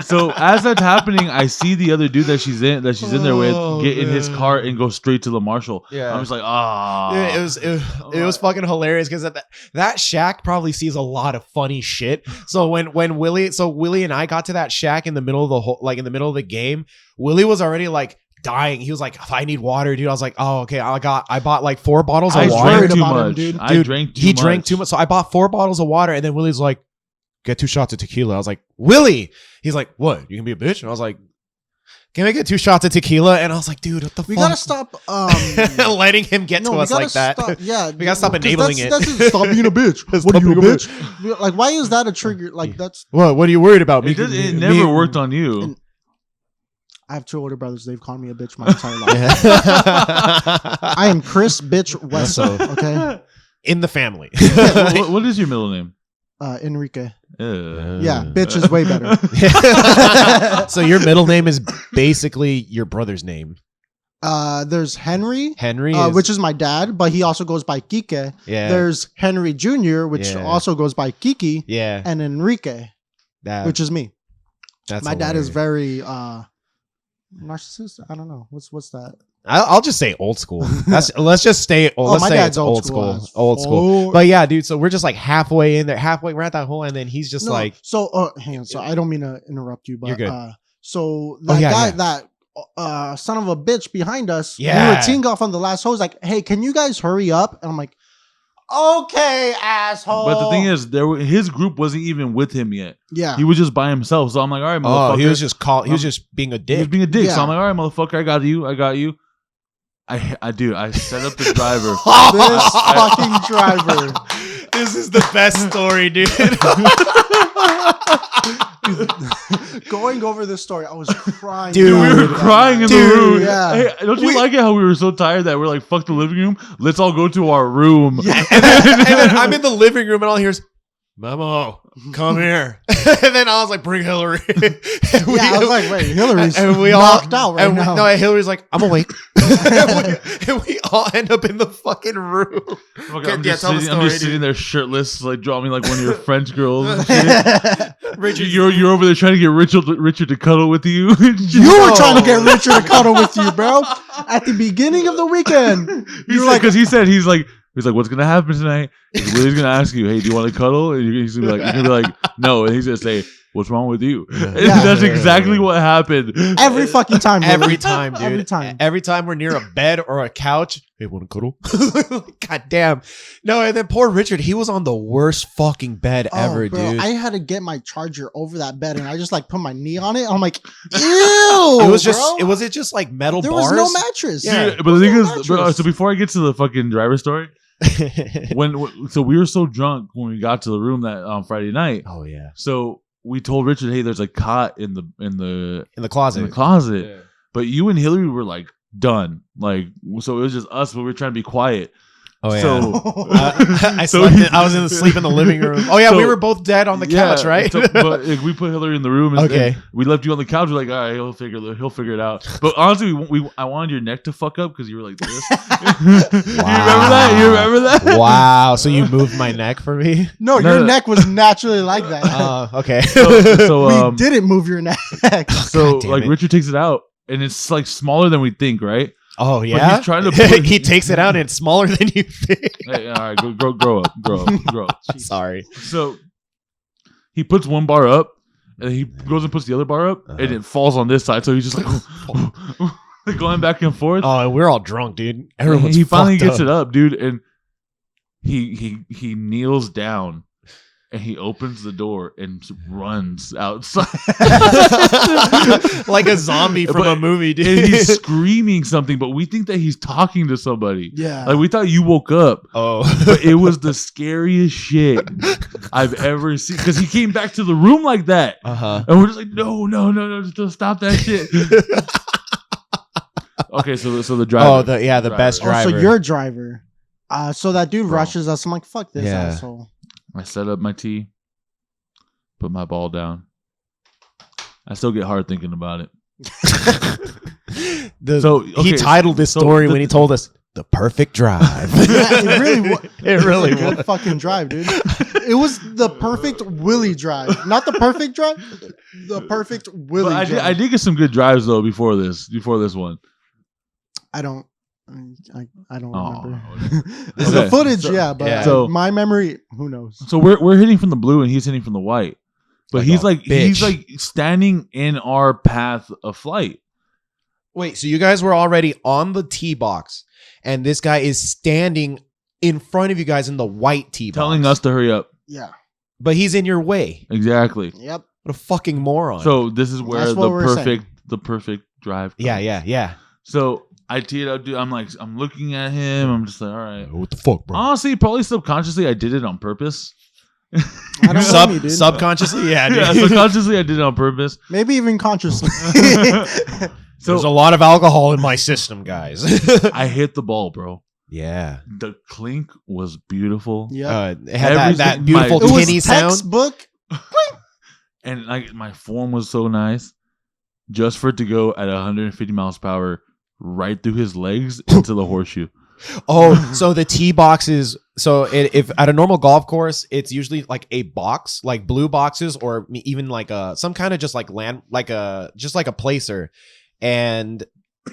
So as that's happening, I see the other dude that she's in there with get in his car and go straight to the marshal. Yeah, I'm just like, Yeah, it was fucking hilarious because that shack probably sees a lot of funny shit. So when Willie and I got to that shack in the middle of the whole, like in the middle of the game, Willie was already like dying. He was like, I need water, dude. I was like, oh, okay. I bought like 4 bottles of water. I drank too much. Him, dude. I drank too much. He drank too much. So I bought 4 bottles of water, and then Willie's like, get 2 shots of tequila. I was like, Willie. He's like, what? You can be a bitch? And I was like, can I get 2 shots of tequila? And I was like, dude, what the fuck? We gotta stop letting him get to us like that. Yeah, we gotta stop enabling it. That's stop being a bitch. What are you, a bitch? Like, why is that a trigger? Like, that's what are you worried about? It never worked on you. I have 2 older brothers. They've called me a bitch my entire life. I am Chris Bitch Wesso. Okay, in the family. What is your middle name? Enrique. Yeah, bitch is way better. So your middle name is basically your brother's name. There's Henry. Henry, which is my dad, but he also goes by Kike. Yeah. There's Henry Jr., which also goes by Kiki. Yeah. And Enrique, which is me. That's my dad is very narcissist. I don't know. What's that? I'll just say old school. Let's just stay old. Let's say it's old school. Old school. But yeah, dude. So we're just like halfway in there. We're at that hole, and then he's just like. So hang on. So I don't mean to interrupt you, but you're good. So that guy, that son of a bitch behind us, we were teeing off on the last hole. He's like, hey, can you guys hurry up? And I'm like, okay, asshole. But the thing is, his group wasn't even with him yet. Yeah, he was just by himself. So I'm like, all right, motherfucker. Oh, he was just being a dick. He was being a dick. Yeah. So I'm like, all right, motherfucker, I got you. I set up the driver. This fucking driver. This is the best story, dude. Going over this story, I was crying. Dude, we were crying in the room. Yeah. Hey, don't you like it how we were so tired that we're like, fuck the living room? Let's all go to our room. Yeah. And then I'm in the living room and all I hear is, Memo, come here. And then I was like, bring Hillary. I was like, wait, Hillary's knocked out right now. No, Hillary's like, I'm awake. and we all end up in the fucking room. Okay, I'm just sitting there shirtless, like drawing like one of your French girls. Richard, you're over there trying to get Richard to cuddle with you. You were trying to get Richard to cuddle with you, bro. At the beginning of the weekend. Because he's like, what's gonna happen tonight? Willie's gonna ask you, hey, do you want to cuddle? And you're gonna be like, no. And he's gonna say, what's wrong with you? Yeah. That's exactly what happened. Every fucking time. Every time, dude. Every time. Every time we're near a bed or a couch. Hey, want to cuddle? God damn. No, and then poor Richard, he was on the worst fucking bed ever, bro, dude. I had to get my charger over that bed and I just like put my knee on it. I'm like, ew. Was it just like metal bars? There was no mattress. Yeah. Dude, but the thing is, bro, so before I get to the fucking driver story, so we were so drunk when we got to the room that on Friday night. Oh yeah. So we told Richard, hey, there's a cot in the closet. Yeah. But you and Hillary were like done. Like, so it was just us, but we were trying to be quiet. Oh yeah. So, I was sleep in the living room. Oh yeah, we were both dead on the couch, right? But we put Hillary in the room. And we left you on the couch. We're like, all right, he'll figure it out. But honestly, I wanted your neck to fuck up because you were like this. Wow. You remember that? Wow. So you moved my neck for me? No, your neck was naturally like that. Okay. So we didn't move your neck. So like Richard takes it out. and it's like smaller than we think, right? Oh yeah, he's trying to he takes it out and it's smaller than you think. Hey, all right, grow up. Sorry. So he puts one bar up, and he goes and puts the other bar up, and it falls on this side. So he's just like going back and forth. Oh, and we're all drunk, dude. He finally gets it up, dude, and he kneels down. And he opens the door and runs outside. Like a zombie from a movie, dude. And he's screaming something, but we think that he's talking to somebody. Yeah. Like we thought you woke up. Oh. But it was the scariest shit I've ever seen. Because he came back to the room like that. Uh-huh. And we're just like, no, just stop that shit. Okay, so the driver. Oh, the best driver. So you're a driver. So that dude rushes us. I'm like, fuck this asshole. I set up my tee, put my ball down. I still get hard thinking about it. He titled this story when he told us the perfect drive. It really was. It really was. Good fucking drive, dude. It was the perfect Willie drive, not the perfect drive. The perfect Willie drive. I did get some good drives though before this one. I don't remember. Okay. The footage, but So my memory, who knows? So we're hitting from the blue and he's hitting from the white, but he's like standing in our path of flight. Wait, so you guys were already on the tee box, and this guy is standing in front of you guys in the white tee box, telling us to hurry up. Yeah, but he's in your way. Exactly. Yep. What a fucking moron. So this is where the perfect drive comes. Yeah. So I tee it up, dude. I'm looking at him. I'm just like, all right. What the fuck, bro? Honestly, probably subconsciously, I did it on purpose. I don't blame you, dude. Subconsciously, yeah, dude. Yeah, subconsciously, I did it on purpose. Maybe even consciously. So, there's a lot of alcohol in my system, guys. I hit the ball, bro. Yeah. The clink was beautiful. Yeah. It had that beautiful tinny sound. Textbook. And like my form was so nice. Just for it to go at 150 miles per hour right through his legs into the horseshoe. Oh, so the tee boxes. So if at a normal golf course, it's usually like a box, like blue boxes, or even like some kind of just like just like a placer. And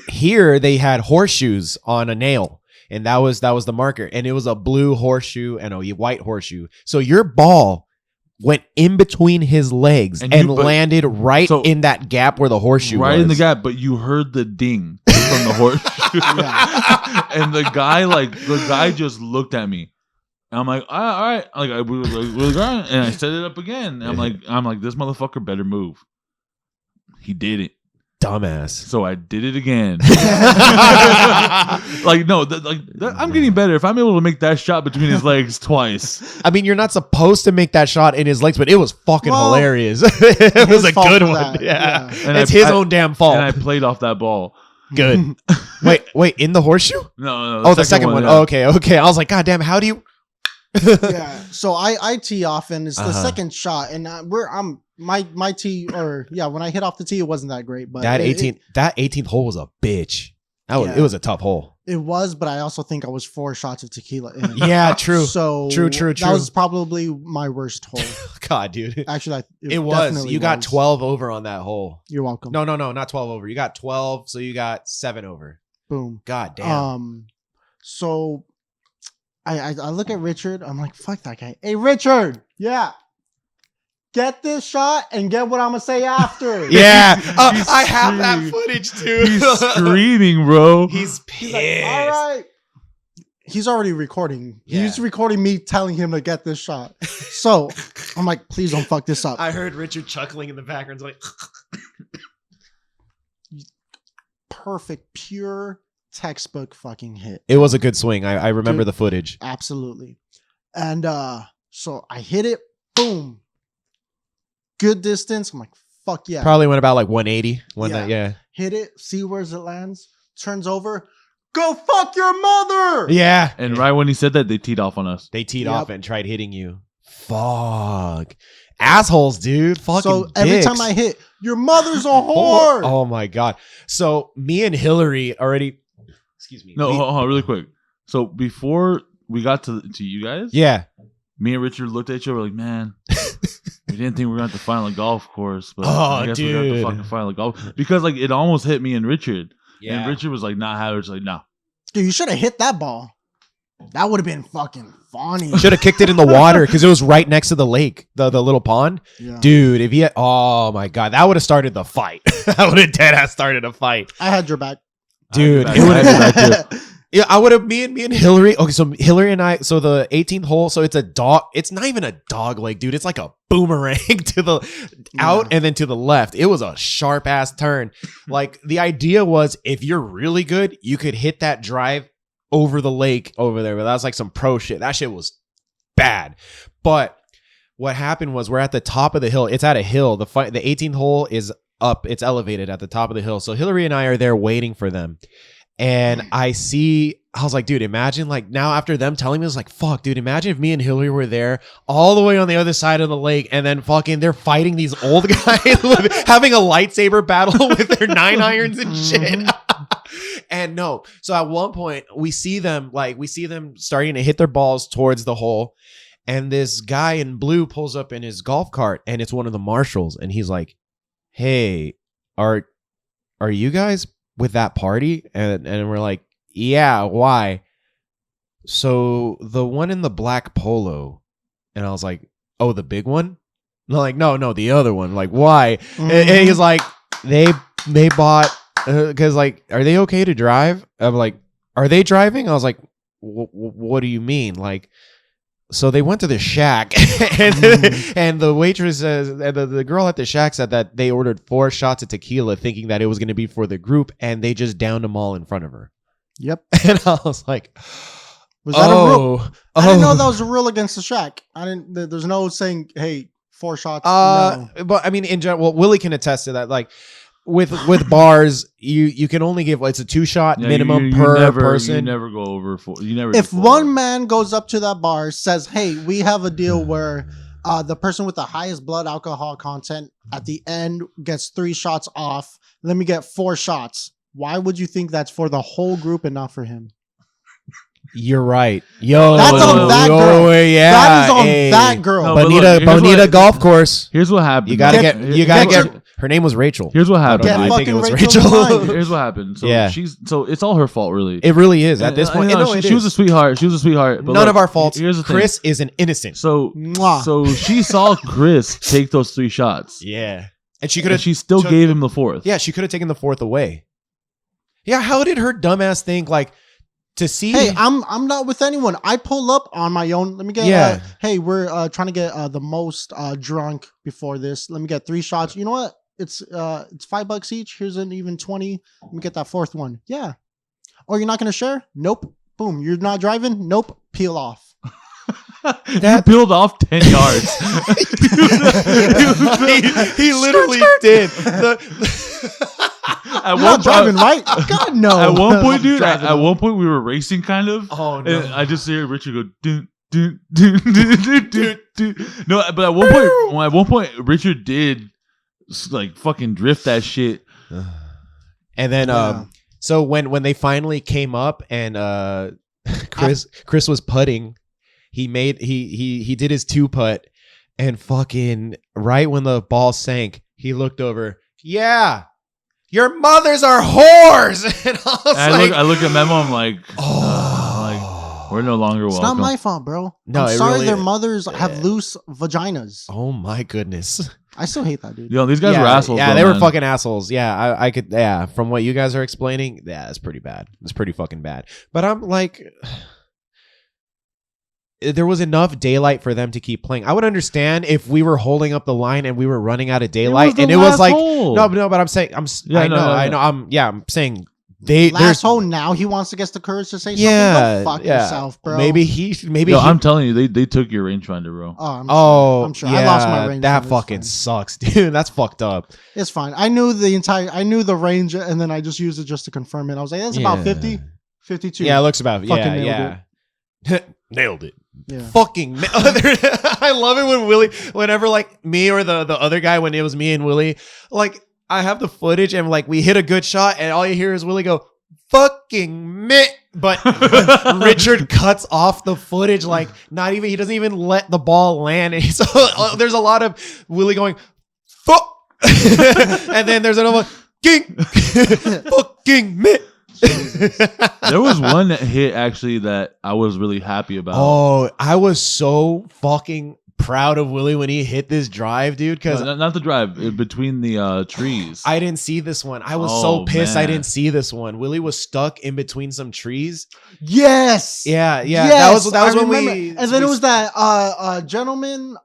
here they had horseshoes on a nail, and that was the marker, and it was a blue horseshoe and a white horseshoe. So your ball went in between his legs and landed right in that gap where the horseshoe was. Right in the gap, but you heard the ding from the horseshoe. And the guy just looked at me. And I'm like, all right. Like, and I set it up again. And I'm like, this motherfucker better move. He did it. Dumbass. So I did it again. I'm getting better. If I'm able to make that shot between his legs twice. I mean, you're not supposed to make that shot in his legs, but it was fucking hilarious. It was a good one. Yeah. And it's his own damn fault. And I played off that ball. Good. Wait, in the horseshoe? No. The second one. Yeah. Oh, okay. I was like, God damn, how do you? Yeah. So I tee off, and it's the second shot, and my tee, when I hit off the tee, it wasn't that great. But that 18th hole was a bitch. It was a tough hole. It was, but I also think I was 4 shots of tequila in. Yeah, true. So true. That was probably my worst hole. God, dude. Actually, it was. You got 12 over on that hole. You're welcome. No, not 12 over. You got 12, so you got 7 over. Boom. God damn. So I look at Richard. I'm like, fuck that guy. Hey, Richard. Yeah. Get this shot and get what I'm gonna say after. Yeah, I have that footage too. He's screaming, bro. He's pissed. He's like, all right. He's already recording. Yeah. He's recording me telling him to get this shot. So I'm like, please don't fuck this up. I heard Richard chuckling in the background. Like, perfect, pure textbook fucking hit. It was a good swing. I remember the footage. Absolutely. And so I hit it. Boom. Good distance. I'm like, fuck yeah. Probably went about like 180. Hit it. See where it lands. Turns over. Go fuck your mother. Yeah. And right when he said that, they teed off on us. They teed off and tried hitting you. Fuck. Assholes, dude. Fucking So dicks. every time I hit, your mother's a whore. Oh my God. So me and Hillary already. Excuse me. No, hold on, really quick. So before we got to you guys, yeah, me and Richard looked at each other like, man, We didn't think we were going to have to find a golf course, but Oh, I guess we got to fucking find a golf because like it almost hit me and Richard. Yeah. And Richard was like, "Nah, Howard's like, no." Dude, you should have hit that ball. That would have been fucking funny. Should have kicked it in the water because it was right next to the lake, the little pond. Yeah. Dude, if he had, oh my God, that would have started the fight. That would have dead ass started a fight. I had your back. Dude, it would have. Yeah, I would have, me and Hillary. Okay, so Hillary and I, so the 18th hole, so it's a dog, it's not even a dog leg, dude. It's like a boomerang to the out and then to the left. It was a sharp ass turn. Like the idea was if you're really good, you could hit that drive over the lake over there. But that was like some pro shit. That shit was bad. But what happened was we're at the top of the hill. It's at a hill. The 18th hole is up. It's elevated at the top of the hill. So Hillary and I are there waiting for them. And I was like, dude, imagine like now after them telling me, I was like, fuck, dude, imagine if me and Hillary were there all the way on the other side of the lake and then fucking they're fighting these old guys having a lightsaber battle with their 9 irons and shit. And no, so at one point we see them starting to hit their balls towards the hole. And this guy in blue pulls up in his golf cart and it's one of the marshals. And he's like, hey, are you guys with that party? And we're like, yeah, why? So the one in the black polo. And I was like, oh, the big one? And they're like, no, the other one. Like, why? Mm-hmm. And he's like, they bought, because like, are they okay to drive? I'm like, are they driving? I was like, what do you mean? Like, so they went to the shack and the waitress says, and the girl at the shack said that they ordered 4 shots of tequila thinking that it was going to be for the group and they just downed them all in front of her. Yep. And I was like, was that a rule? I didn't know that was a rule against the shack. There's no saying, hey, 4 shots. No. But I mean, in general, well, Willie can attest to that. Like, with bars, you can only give it's a 2-shot minimum per person. You never go over 4. You never. If one man goes up to that bar, says, "Hey, we have a deal where the person with the highest blood alcohol content at the end gets 3 shots off. Let me get 4 shots." Why would you think that's for the whole group and not for him? You're right. Yo, that's on that girl. Yeah, that is on that girl. No, Bonita golf course. Here's what happened. You gotta get. Her name was Rachel. Here's what happened. I think it was Rachel. Here's what happened. So it's all her fault, really. It really is at this point. She was a sweetheart. She was a sweetheart. But none of our faults. Here's the thing. Chris is an innocent. So she saw Chris take those 3 shots. Yeah, and she still gave him the 4th. Yeah, she could have taken the 4th away. Yeah, how did her dumbass think like to see? Hey, I'm not with anyone. I pull up on my own. Let me get. Hey, we're trying to get the most drunk before this. Let me get 3 shots. You know what? It's $5 each. Here's an even 20. Let me get that 4th one. Yeah. Or you're not gonna share? Nope. Boom. You're not driving? Nope. Peel off. You peeled off 10 yards. he literally did. I'm not driving, right? God no. At one point, dude. At one point, we were racing, kind of. Oh no! And I just hear Richard go, dun, dun, dun, dun, dun, dun, dun. No, but at one point, Richard did like fucking drift that shit. And then, so when they finally came up and Chris was putting, he did his 2-putt, and fucking right when the ball sank, he looked over. Yeah. Your mothers are whores. And I look at Memo. I'm like, we're no longer welcome. It's not my fault, bro. No, I'm sorry. Really their mothers have loose vaginas. Oh my goodness. I still hate that, dude. Yo, these guys were assholes. Yeah, they were fucking assholes. Yeah, I could. Yeah, from what you guys are explaining, yeah, it's pretty bad. It's pretty fucking bad. But I'm like, there was enough daylight for them to keep playing. I would understand if we were holding up the line and we were running out of daylight, and it was like hole. No, but I'm saying I'm saying last hole. Now he wants to get the courage to say something. Go fuck yourself, bro. Maybe. I'm telling you, they took your rangefinder, bro. I'm sure. I lost my range. That fucking sucks, dude. That's fucked up. It's fine. I knew the range, and then I just used it just to confirm it. I was like, that's about 50, 52. Yeah, it looks about. Nailed it. Yeah. Fucking I love it when whenever like me or the other guy, when it was me and Willie, like I have the footage and like we hit a good shot and all you hear is Willie go fucking mitt. But Richard cuts off the footage, like not even, he doesn't even let the ball land. And so there's a lot of Willie going, fuck. And then there's another one, king, fucking mitt. There was one hit actually that I was really happy about. Oh, I was so fucking proud of Willie when he hit this drive, dude. Because not the drive, between the trees. I didn't see this one. I was so pissed man. I didn't see this one. Willie was stuck in between some trees. Yes. Yeah. Yes, That was when remember. we. And then it was that gentleman.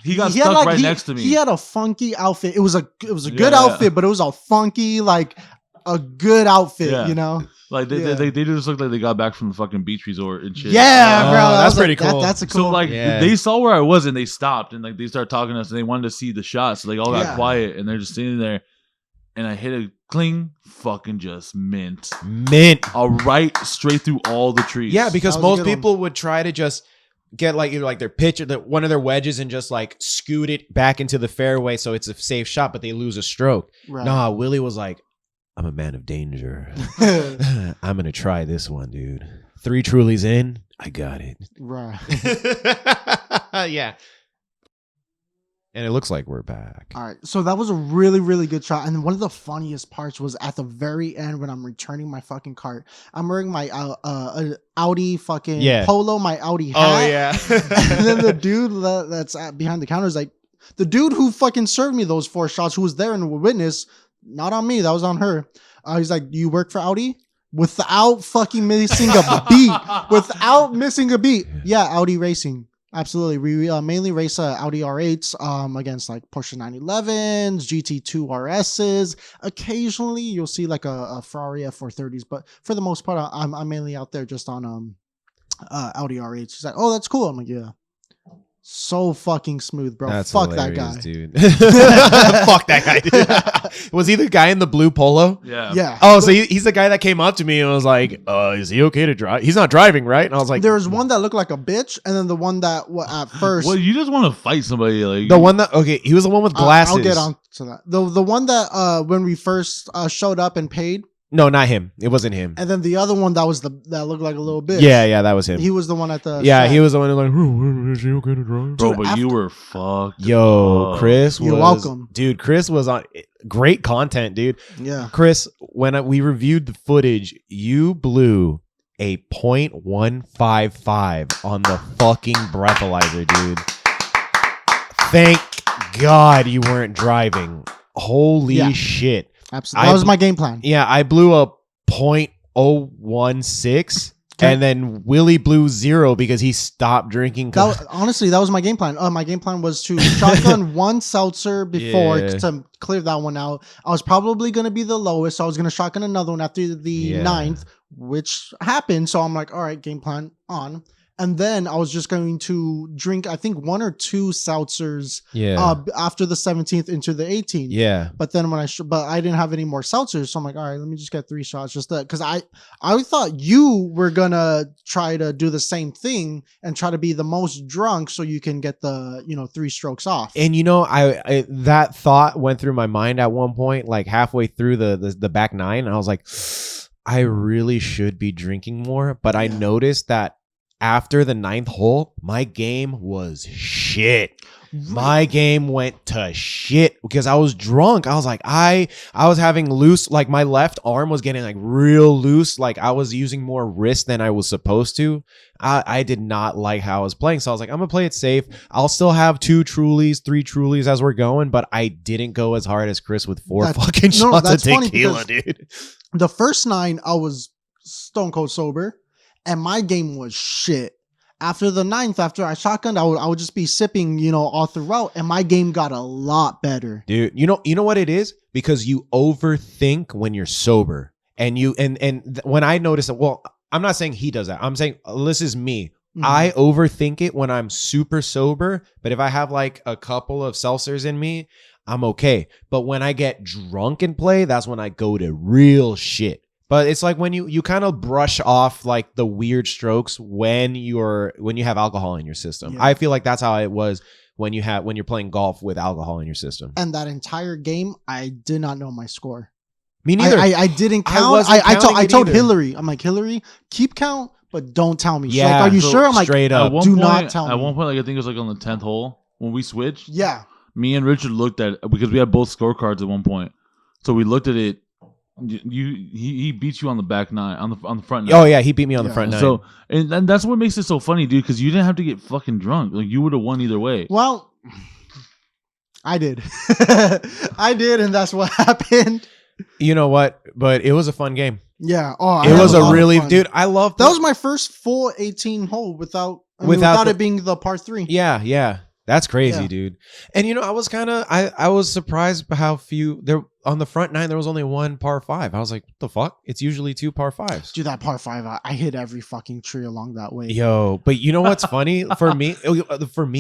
He got had, stuck like, right next to me. He had a funky outfit. It was a good outfit, but it was a funky, like a good outfit. You know. Like they just looked like they got back from the fucking beach resort and shit. Yeah, bro, that's pretty cool. That's a cool. So like they saw where I was and they stopped and like they started talking to us and they wanted to see the shot. So they all got quiet and they're just sitting there. And I hit a cling, fucking just mint. Right straight through all the trees. Yeah, because most people would try to just get like either like their pitch or one of their wedges and just like scoot it back into the fairway so it's a safe shot, but they lose a stroke. Right. Nah, Willie was like, I'm a man of danger. I'm going to try this one, dude. 3 Trulies in, I got it. Right. Yeah. And it looks like we're back. All right. So that was a really, really good shot. And one of the funniest parts was at the very end when I'm returning my fucking cart. I'm wearing my Audi fucking Polo, my Audi hat. Oh, yeah. And then the dude that's behind the counter is like, the dude who fucking served me those 4 shots, who was there and witness, not on me, that was on her. He's like, do you work for Audi? Without fucking missing a beat. Without missing a beat. Yeah, Audi Racing. Absolutely. We mainly race Audi R8s against like Porsche 911s, GT2 RSs. Occasionally you'll see like a Ferrari F430s, but for the most part I'm mainly out there just on Audi R8s. She's like, oh, that's cool. I'm like, yeah. So fucking smooth, bro. That's fuck that guy, dude. Fuck that guy, dude. Was he the guy in the blue polo? Yeah. Oh, so he's the guy that came up to me and was like, is he okay to drive? He's not driving, right? And I was like, there was one that looked like a bitch, and then the one that at first. Well, you just want to fight somebody, like the one that he was the one with glasses. I'll get on to that. The one that when we first showed up and paid. No, not him. It wasn't him. And then the other one that looked like a little bitch. Yeah, that was him. He was the one at the shack. He was the one who like, is he okay to drive? Bro, but you were fucked. Yo, Chris was. You're welcome. Dude, Chris was on great content, dude. Yeah. Chris, when we reviewed the footage, you blew a .155 on the fucking breathalyzer, dude. Thank God you weren't driving. Holy shit. Absolutely. That was my game plan. Yeah, I blew a .016 and then Willie blew 0 because he stopped drinking. Honestly, that was my game plan. My game plan was to shotgun 1 seltzer before to clear that one out. I was probably going to be the lowest, so I was going to shotgun another one after the 9th, which happened. So I'm like, all right, game plan on. And then I was just going to drink, I think 1 or 2 seltzers after the 17th into the 18th. Yeah. But then when I didn't have any more seltzers. So I'm like, all right, let me just get 3 shots. Just because I thought you were going to try to do the same thing and try to be the most drunk so you can get the, 3 strokes off. And, I that thought went through my mind at one point, like halfway through the back 9. And I was like, I really should be drinking more. But I noticed that after the 9th hole, my game was shit. My game went to shit because I was drunk. I was like, I was having loose, like my left arm was getting like real loose. Like I was using more wrist than I was supposed to. I did not like how I was playing. So I was like, I'm going to play it safe. I'll still have 2 Trulies, 3 Trulies as we're going, but I didn't go as hard as Chris with 4 fucking shots of tequila, dude. The first 9, I was stone cold sober. And my game was shit. After the 9th, after I shotgunned, I would just be sipping, all throughout, and my game got a lot better. Dude, you know what it is? Because you overthink when you're sober. And when I notice it, well, I'm not saying he does that. I'm saying this is me. Mm-hmm. I overthink it when I'm super sober, but if I have like a couple of seltzers in me, I'm okay. But when I get drunk and play, that's when I go to real shit. But it's like when you kind of brush off like the weird strokes when you have alcohol in your system. Yeah. I feel like that's how it was when you're playing golf with alcohol in your system. And that entire game, I did not know my score. Me neither. I didn't count. I told Hillary. I'm like, Hillary, keep count, but don't tell me. She's like, are you sure? I'm like, straight up. Do not tell me. At one point, like I think it was like on the 10th hole when we switched. Yeah. Me and Richard looked at it because we had both scorecards at one point. So we looked at it. He beats you on the back nine, on the front nine. Oh yeah, he beat me on the front nine. So and that's what makes it so funny, dude, because you didn't have to get fucking drunk. Like you would have won either way. Well, I did. I did, and that's what happened. You know what? But it was a fun game. Yeah. Oh, it was a really, dude. I love that. Was my first full 18 hole without it being the par 3. Yeah, yeah. That's crazy, dude. And you know, I was surprised by how few there on the front 9. There was only one par 5. I was like, what the fuck? It's usually 2 par 5s. Dude, that par 5, I hit every fucking tree along that way. Yo, but you know what's funny for me?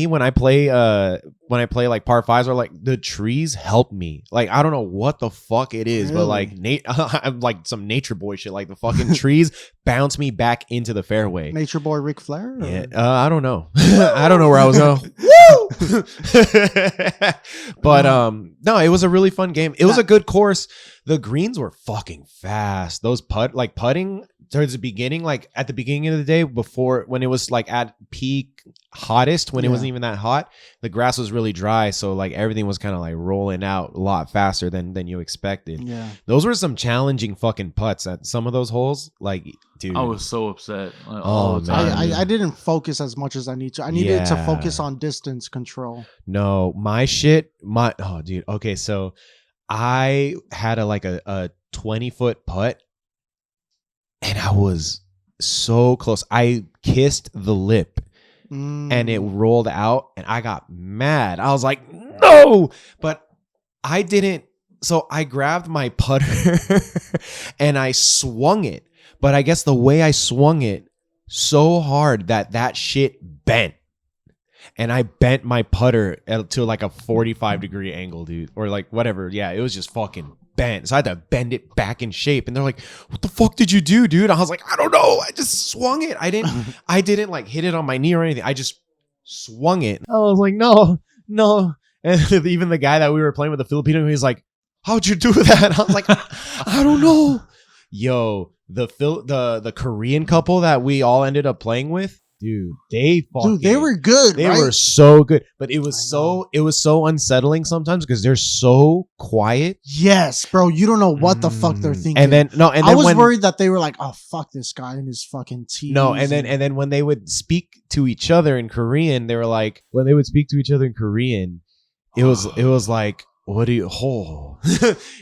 When I play like par 5s, or like the trees help me. Like I don't know what the fuck it is, but like I'm like some nature boy shit. Like the fucking trees bounce me back into the fairway. Nature boy Ric Flair? Or? Yeah, I don't know. I don't know where I was going. But no, it was a really fun game. It was a good course. The greens were fucking fast. Those putting towards the beginning, like at the beginning of the day, before when it was like at peak hottest, when it wasn't even that hot, the grass was really dry, so like everything was kind of like rolling out a lot faster than you expected. Yeah, those were some challenging fucking putts at some of those holes. Like, dude, I was so upset. Like, oh man, I didn't focus as much as I need to. I needed to focus on distance control. No, dude. Okay, so I had a 20-foot putt, and I was so close. I kissed the lip, and it rolled out, and I got mad. I was like, no, but I didn't. So I grabbed my putter and I swung it. But I guess the way I swung it so hard that shit bent. And I bent my putter to like a 45-degree angle, dude. Or like whatever. Yeah, it was just fucking bent. So I had to bend it back in shape. And they're like, what the fuck did you do, dude? I was like, I don't know. I just swung it. I didn't like hit it on my knee or anything. I just swung it. I was like, no. And even the guy that we were playing with, the Filipino, he's like, how'd you do that? I was like, I don't know. Yo, the Korean couple that we all ended up playing with, dude, they were good. They were so good, but it was so unsettling sometimes because they're so quiet. Yes, bro, you don't know what the fuck they're thinking. And then I was worried that they were like, oh fuck this guy and his fucking teeth. No, and then when they would speak to each other in Korean, they were like, when they would speak to each other in Korean, it was like, what do you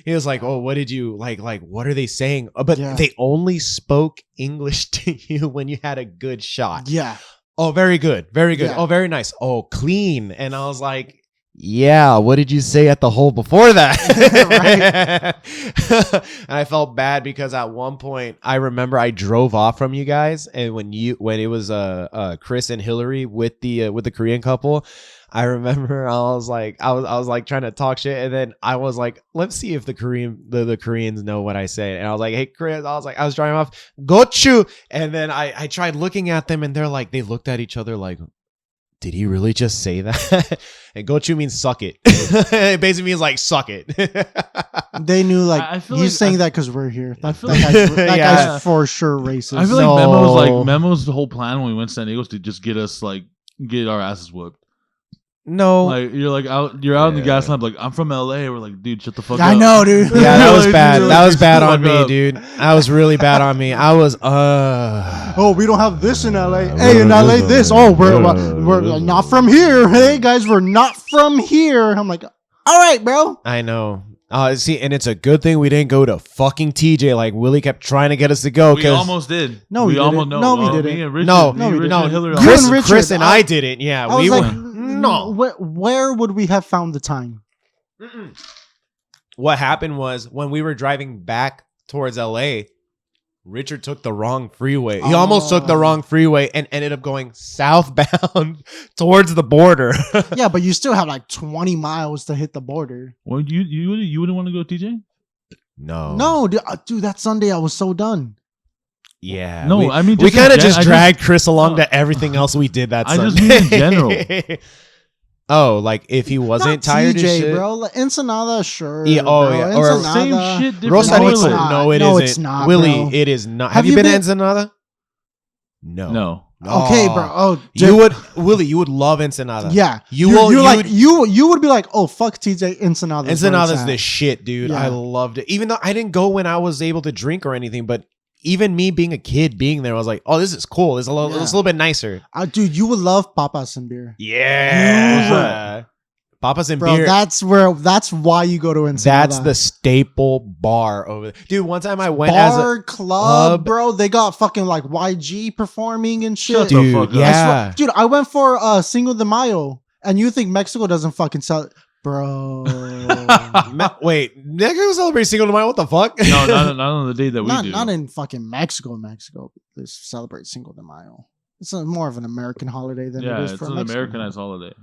he was like, oh, what did you like what are they saying? But they only spoke English to you when you had a good shot. Yeah. Oh, very good. Yeah. Oh, very nice. Oh, clean. And I was like, yeah, what did you say at the hole before that? And I felt bad because at one point I remember I drove off from you guys, and when it was Chris and Hillary with the Korean couple, I remember I was like trying to talk shit, and then I was like, let's see if the Koreans know what I say. And I was like, hey Chris, I was driving off, got you. And then I tried looking at them, and they're like, they looked at each other like, did he really just say that? And gochu means suck it. It basically means like suck it. They knew like he's saying that because we're here. That guy's for sure racist. I feel like Memo's the whole plan when we went to San Diego was to just get our asses whooped. No, like you're out in the gas lamp. Like, I'm from LA. We're like, dude, shut the fuck up. I know, dude. Yeah, that was bad. That was bad on me, dude. That was really bad on me. I was oh, we don't have this in LA. Hey, in LA, this. Oh, we're not from here. Hey guys, we're not from here. I'm like, all right, bro. I know. See, and it's a good thing we didn't go to fucking TJ. Like Willie kept trying to get us to go. We almost did. No, we didn't. No, we didn't. Chris and I didn't. Yeah, we were. No. Where would we have found the time? What happened was when we were driving back towards LA, Richard took the wrong freeway. He almost took the wrong freeway and ended up going southbound towards the border. Yeah, but you still have like 20 miles to hit the border. Well, you wouldn't want to go, TJ? No, dude, that Sunday I was so done. Yeah. No, we kind of just dragged Chris along to everything else we did that Sunday. I just mean in general. Oh, like if he wasn't tired TJ, as shit, bro. Like, Ensenada, sure. Yeah, bro. yeah. Or Ensenada. Same shit, different Rosarito. No, it's toilet. not. No, it No, isn't. it's not, Willie, bro. it is not. Have you been to Ensenada? No. No. Okay, bro. Oh, you would, Willie. You would love Ensenada. Yeah, you will. You're you like would- you would be like, oh fuck, TJ, Ensenada. Ensenada's the shit, dude. Yeah. I loved it. Even though I didn't go when I was able to drink or anything, but even me being a kid being there, I was like, oh, this is cool. It's a little bit nicer. Dude, you would love papas and beer. Yeah. Papas and Bro, beer. that's why you go to Ensenada. That's the staple bar over there. Dude, one time I went as a bar club, bro. They got fucking like YG performing and shit. Shut the dude, fuck up. yeah. Dude, I went for Cinco de Mayo, and you think Mexico doesn't fucking sell, bro? Wait, Mexico celebrates Cinco de Mayo? What the fuck? No, not on the day that we do. Not in fucking Mexico. Mexico, they celebrate Cinco de Mayo. It's more of an American holiday than it is it's for an Mexico. Americanized holiday.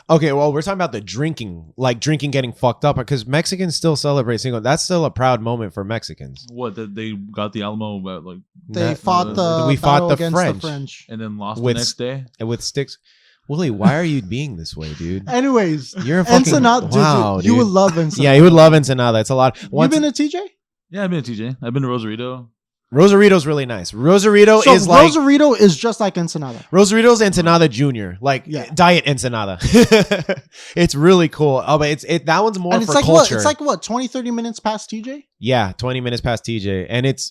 Okay, well, we're talking about the drinking, like drinking getting fucked up, because Mexicans still celebrate Cinco. That's still a proud moment for Mexicans. What, that they got the Alamo about like They fought the we fought battle the against French. the French. and then lost With- the next day? with sticks. Willie, why are you being this way, dude? Anyways, You're a fucking Ensenada, wow, dude, you would dude. love Ensenada. Yeah, you would love Ensenada. It's a lot. You Once, been to TJ? Yeah, I've been to TJ. I've been to Rosarito. Rosarito's really nice. Rosarito So is like Rosarito is just like Ensenada. Rosarito's Ensenada Junior, like Yeah. Diet Ensenada. It's really cool. Oh, but that one's more And for it's like culture. what? It's like what? 20, 30 minutes past TJ? Yeah, 20 minutes past TJ, and it's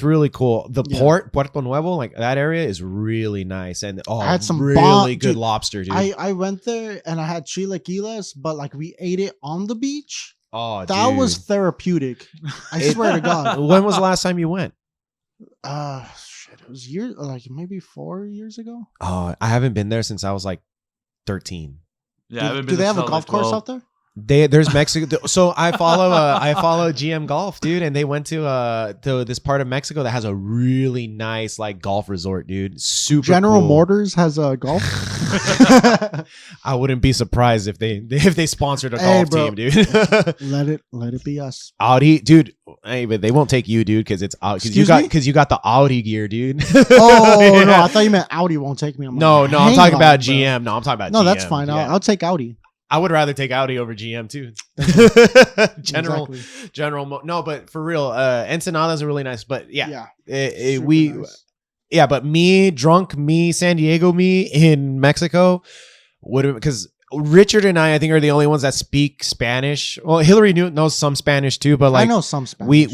really cool. The Yeah. Puerto Nuevo, like that area, is really nice, and I had some really bomb- good dude, lobster, dude. I went there and I had chilaquiles, but like we ate it on the beach. Oh, That was dude. therapeutic. I It- swear to God. When was the last time you went? Shit, it was years, like maybe 4 years ago. Oh, I haven't been there since I was like 13. Yeah, I haven't do been they to have a Salt golf Lake course 12. out there? There's Mexico. So I follow GM Golf, dude, and they went to this part of Mexico that has a really nice like golf resort, dude. Super General cool. Motors has a golf. I wouldn't be surprised if they sponsored a Hey, golf bro. team, dude. let it be us. Audi, dude. Hey, but they won't take you, dude, because it's out. Excuse me? Because you got the Audi gear, dude. Oh no, I thought you meant Audi won't take me. I'm No, like, no, I'm hang talking on, about bro. GM. No, I'm talking about No, GM. that's fine. Yeah. I'll take Audi. I would rather take Audi over GM too. General, Exactly. no, but for real, Ensenada's are really nice. But yeah, Super we, nice. yeah, but me, San Diego, me in Mexico would have, because Richard and I think are the only ones that speak Spanish. Well, Hillary knows some Spanish too, but like I know some Spanish.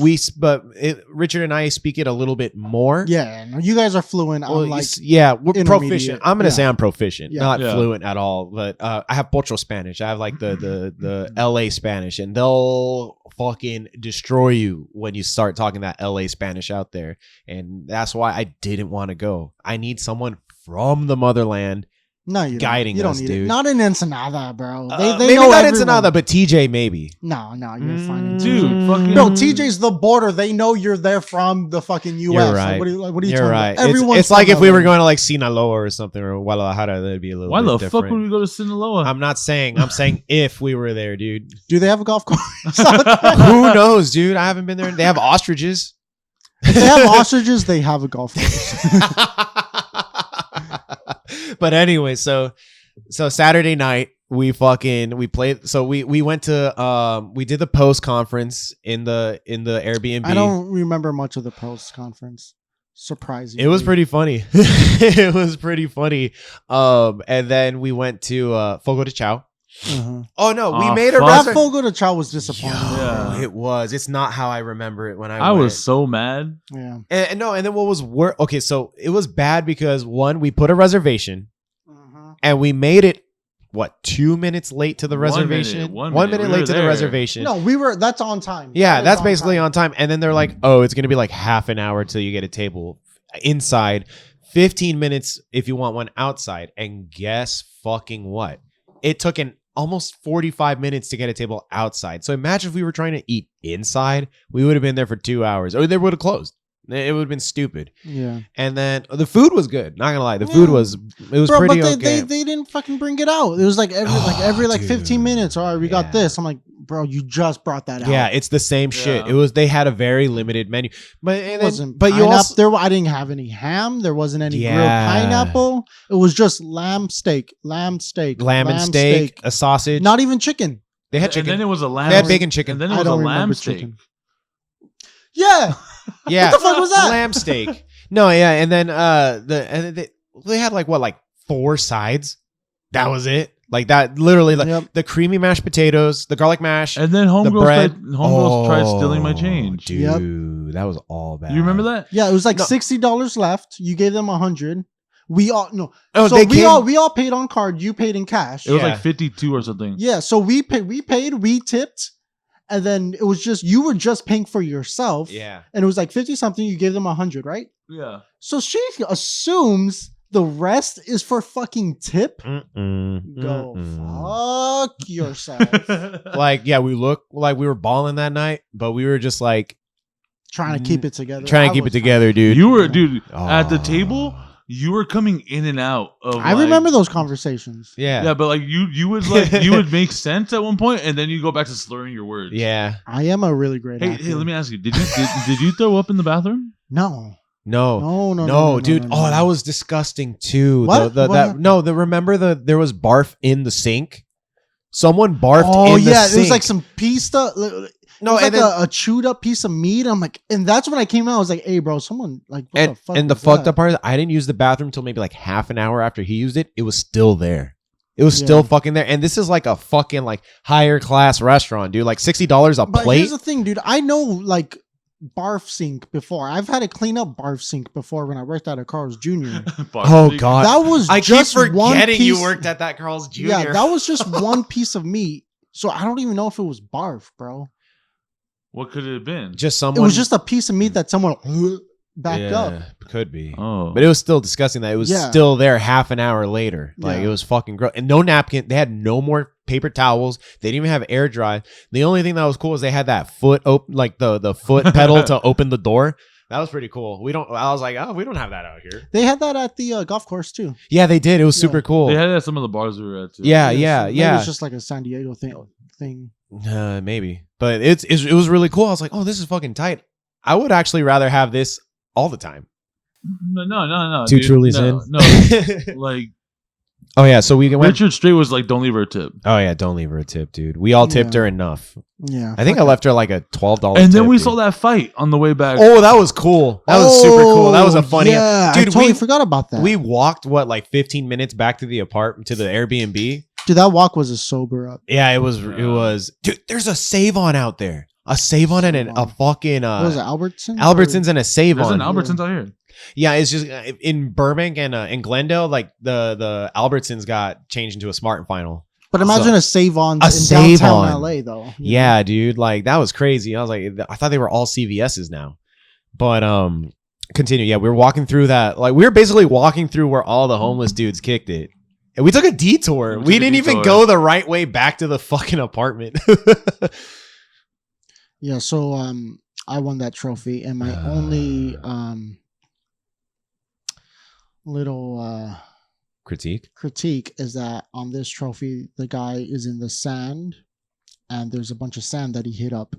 Richard and I speak it a little bit more. Yeah, no, you guys are fluent. Well, I'm like, yeah, we're intermediate. proficient. I'm gonna Yeah. say I'm proficient, Yeah. not Yeah. fluent at all. But I have Pocho Spanish. I have like the LA Spanish, and they'll fucking destroy you when you start talking that LA Spanish out there. And that's why I didn't want to go. I need someone from the motherland. no, you guiding don't. You don't us, need dude. it. Not in Ensenada, bro. They Maybe know not everyone. Ensenada, but TJ maybe. No, you're fine. Dude, fucking No, TJ's the border. They know you're there from the fucking U.S. You're Like, right. what are you You're talking right. about? Everyone's It's like from if we were LA. going to like Sinaloa or something, or Guadalajara, that'd be a little Why bit the different. fuck would we go to Sinaloa? I'm not saying. I'm saying if we were there, dude. Do they have a golf course? out there? Who knows, dude? I haven't been there. They have ostriches. If they have ostriches, they have a golf course. But anyway, so Saturday night we played. So we went to we did the post conference in the Airbnb. I don't remember much of the post conference. Surprising. It was pretty funny. It was pretty funny. And then we went to Fogo de Chao. Uh-huh. Oh no, we Oh, made a fuck. That reservation. Fogo de Chao was disappointing. Yeah. It was. It's not how I remember it when I I went. was so mad. Yeah. And then what was worse? Okay, so it was bad because one, we put a reservation and we made it 2 minutes late to the 1 reservation. minute, 1 1 minute. minute We late were to the there. reservation. No, that's on time. Yeah, That that's is basically time. on time. And then they're like, oh, it's gonna be like half an hour till you get a table inside, 15 minutes if you want one outside. And guess fucking what? It took almost 45 minutes to get a table outside. So imagine if we were trying to eat inside, we would have been there for 2 hours, or they would have closed. It would have been stupid. Yeah. And then the food was good. Not gonna lie, the food was Bro, pretty but okay. they didn't fucking bring it out. It was like every Oh, 15 dude. minutes. All right, we Yeah. got this. I'm like, Bro, you just brought that out. Yeah, it's the same shit. They had a very limited menu, but It wasn't. But you also I didn't have any ham. There wasn't any grilled Yeah. pineapple. It was just lamb steak, lamb and steak, a sausage. not even chicken. They had chicken. And then it was a lamb. They had bacon chicken. And then it I was a don't lamb remember steak. chicken. Yeah, Yeah, what the fuck was that? lamb steak. No, yeah, and then they had like 4 sides. That was it. Like that, literally, like the creamy mashed potatoes, the garlic mash, And then the bread. homegirls tried stealing my change. Dude, Yep. that was all bad. You remember that? Yeah, it was like No. $60 left. You gave them 100. We all no. Oh, so they we came- all paid on card. You paid in cash. It was Yeah. like 52 or something. Yeah, so we paid, we tipped, and then it was just you were just paying for yourself. Yeah. And it was like 50 something. You gave them 100, right? Yeah. So she assumes the rest is for fucking tip. Go fuck yourself. Like, yeah, we looked like we were balling that night, but we were just like Trying to keep it together. trying to keep it together, dude. You were, dude, at the Oh. table, you were coming in and out of. I remember those conversations. Yeah. Yeah, but like you would like you would make sense at one point, and then you go back to slurring your words. Yeah. I am a really great actor. Hey, let me ask you: did you throw up in the bathroom? No. No. No, Dude. no, Oh, no. that was disgusting too. What? What happened? Remember there was barf in the sink. Someone barfed Oh in the yeah, sink. it was like some pizza. No, it and was then, like a chewed up piece of meat. I'm like, and that's when I came out. I was like, hey, bro, someone like, what the fuck? and the was fucked that? up part is I didn't use the bathroom until maybe like half an hour after he used it. It was still there. It was Yeah. still fucking there. And this is like a fucking like higher class restaurant, dude. Like $60 a But plate. here's the thing, dude. I know like barf sink before. I've had to clean up barf sink before when I worked at a Carl's Jr. Oh god. That was I keep just one forgetting you piece- worked at that Carl's Jr. Yeah, that was just one piece of meat. So I don't even know if it was barf, bro. What could it have been? just It someone. was just a piece of meat that someone backed up. Could be. Oh, But it was still disgusting that it was Yeah. still there half an hour later. Like Yeah. it was fucking gross. And no napkin. They had no more paper towels. They didn't even have air dry. The only thing that was cool is they had that foot like the foot pedal to open the door. That was pretty cool. I was like, oh, we don't have that out here. They had that at the golf course too. Yeah, they did. It was Yeah. super cool. they had it at some of the bars we were at too. Yeah, So yeah, maybe yeah. It's just like a San Diego thing. Maybe, but it was really cool. I was like, oh, this is fucking tight. I would actually rather have this all the time. No. Two dude. Trulies no, in. No, like Oh yeah, so we went. Richard Straight was like, "Don't leave her a tip." Oh yeah, don't leave her a tip, dude. We all tipped Yeah. her enough. Yeah. I think I fuck left her like a $12. And then tip, we dude. saw that fight on the way back. Oh, that was cool. That was super cool. That was a funny. Yeah, dude. I totally forgot about that. We walked like 15 minutes back to the apartment to the Airbnb. Dude, that walk was a sober up. Yeah, it was. It was. Dude, there's a Save On out there. A Save On and a fucking What was it, Albertsons? Albertsons and a Save There's On. an Albertsons out here. Yeah, it's just in Burbank and in Glendale, like the Albertsons got changed into a Smart and Final. But imagine a Save On A in Save downtown On. LA though. you Yeah, dude, like that was crazy. I was like, I thought they were all CVS's now. But continue. Yeah, we were walking through that. Like we were basically walking through where all the homeless dudes kicked it. And we took a detour. We didn't even go the right way back to the fucking apartment. Yeah, so I won that trophy, and my only little Critique. critique is that on this trophy, the guy is in the sand, and there's a bunch of sand that he hit up.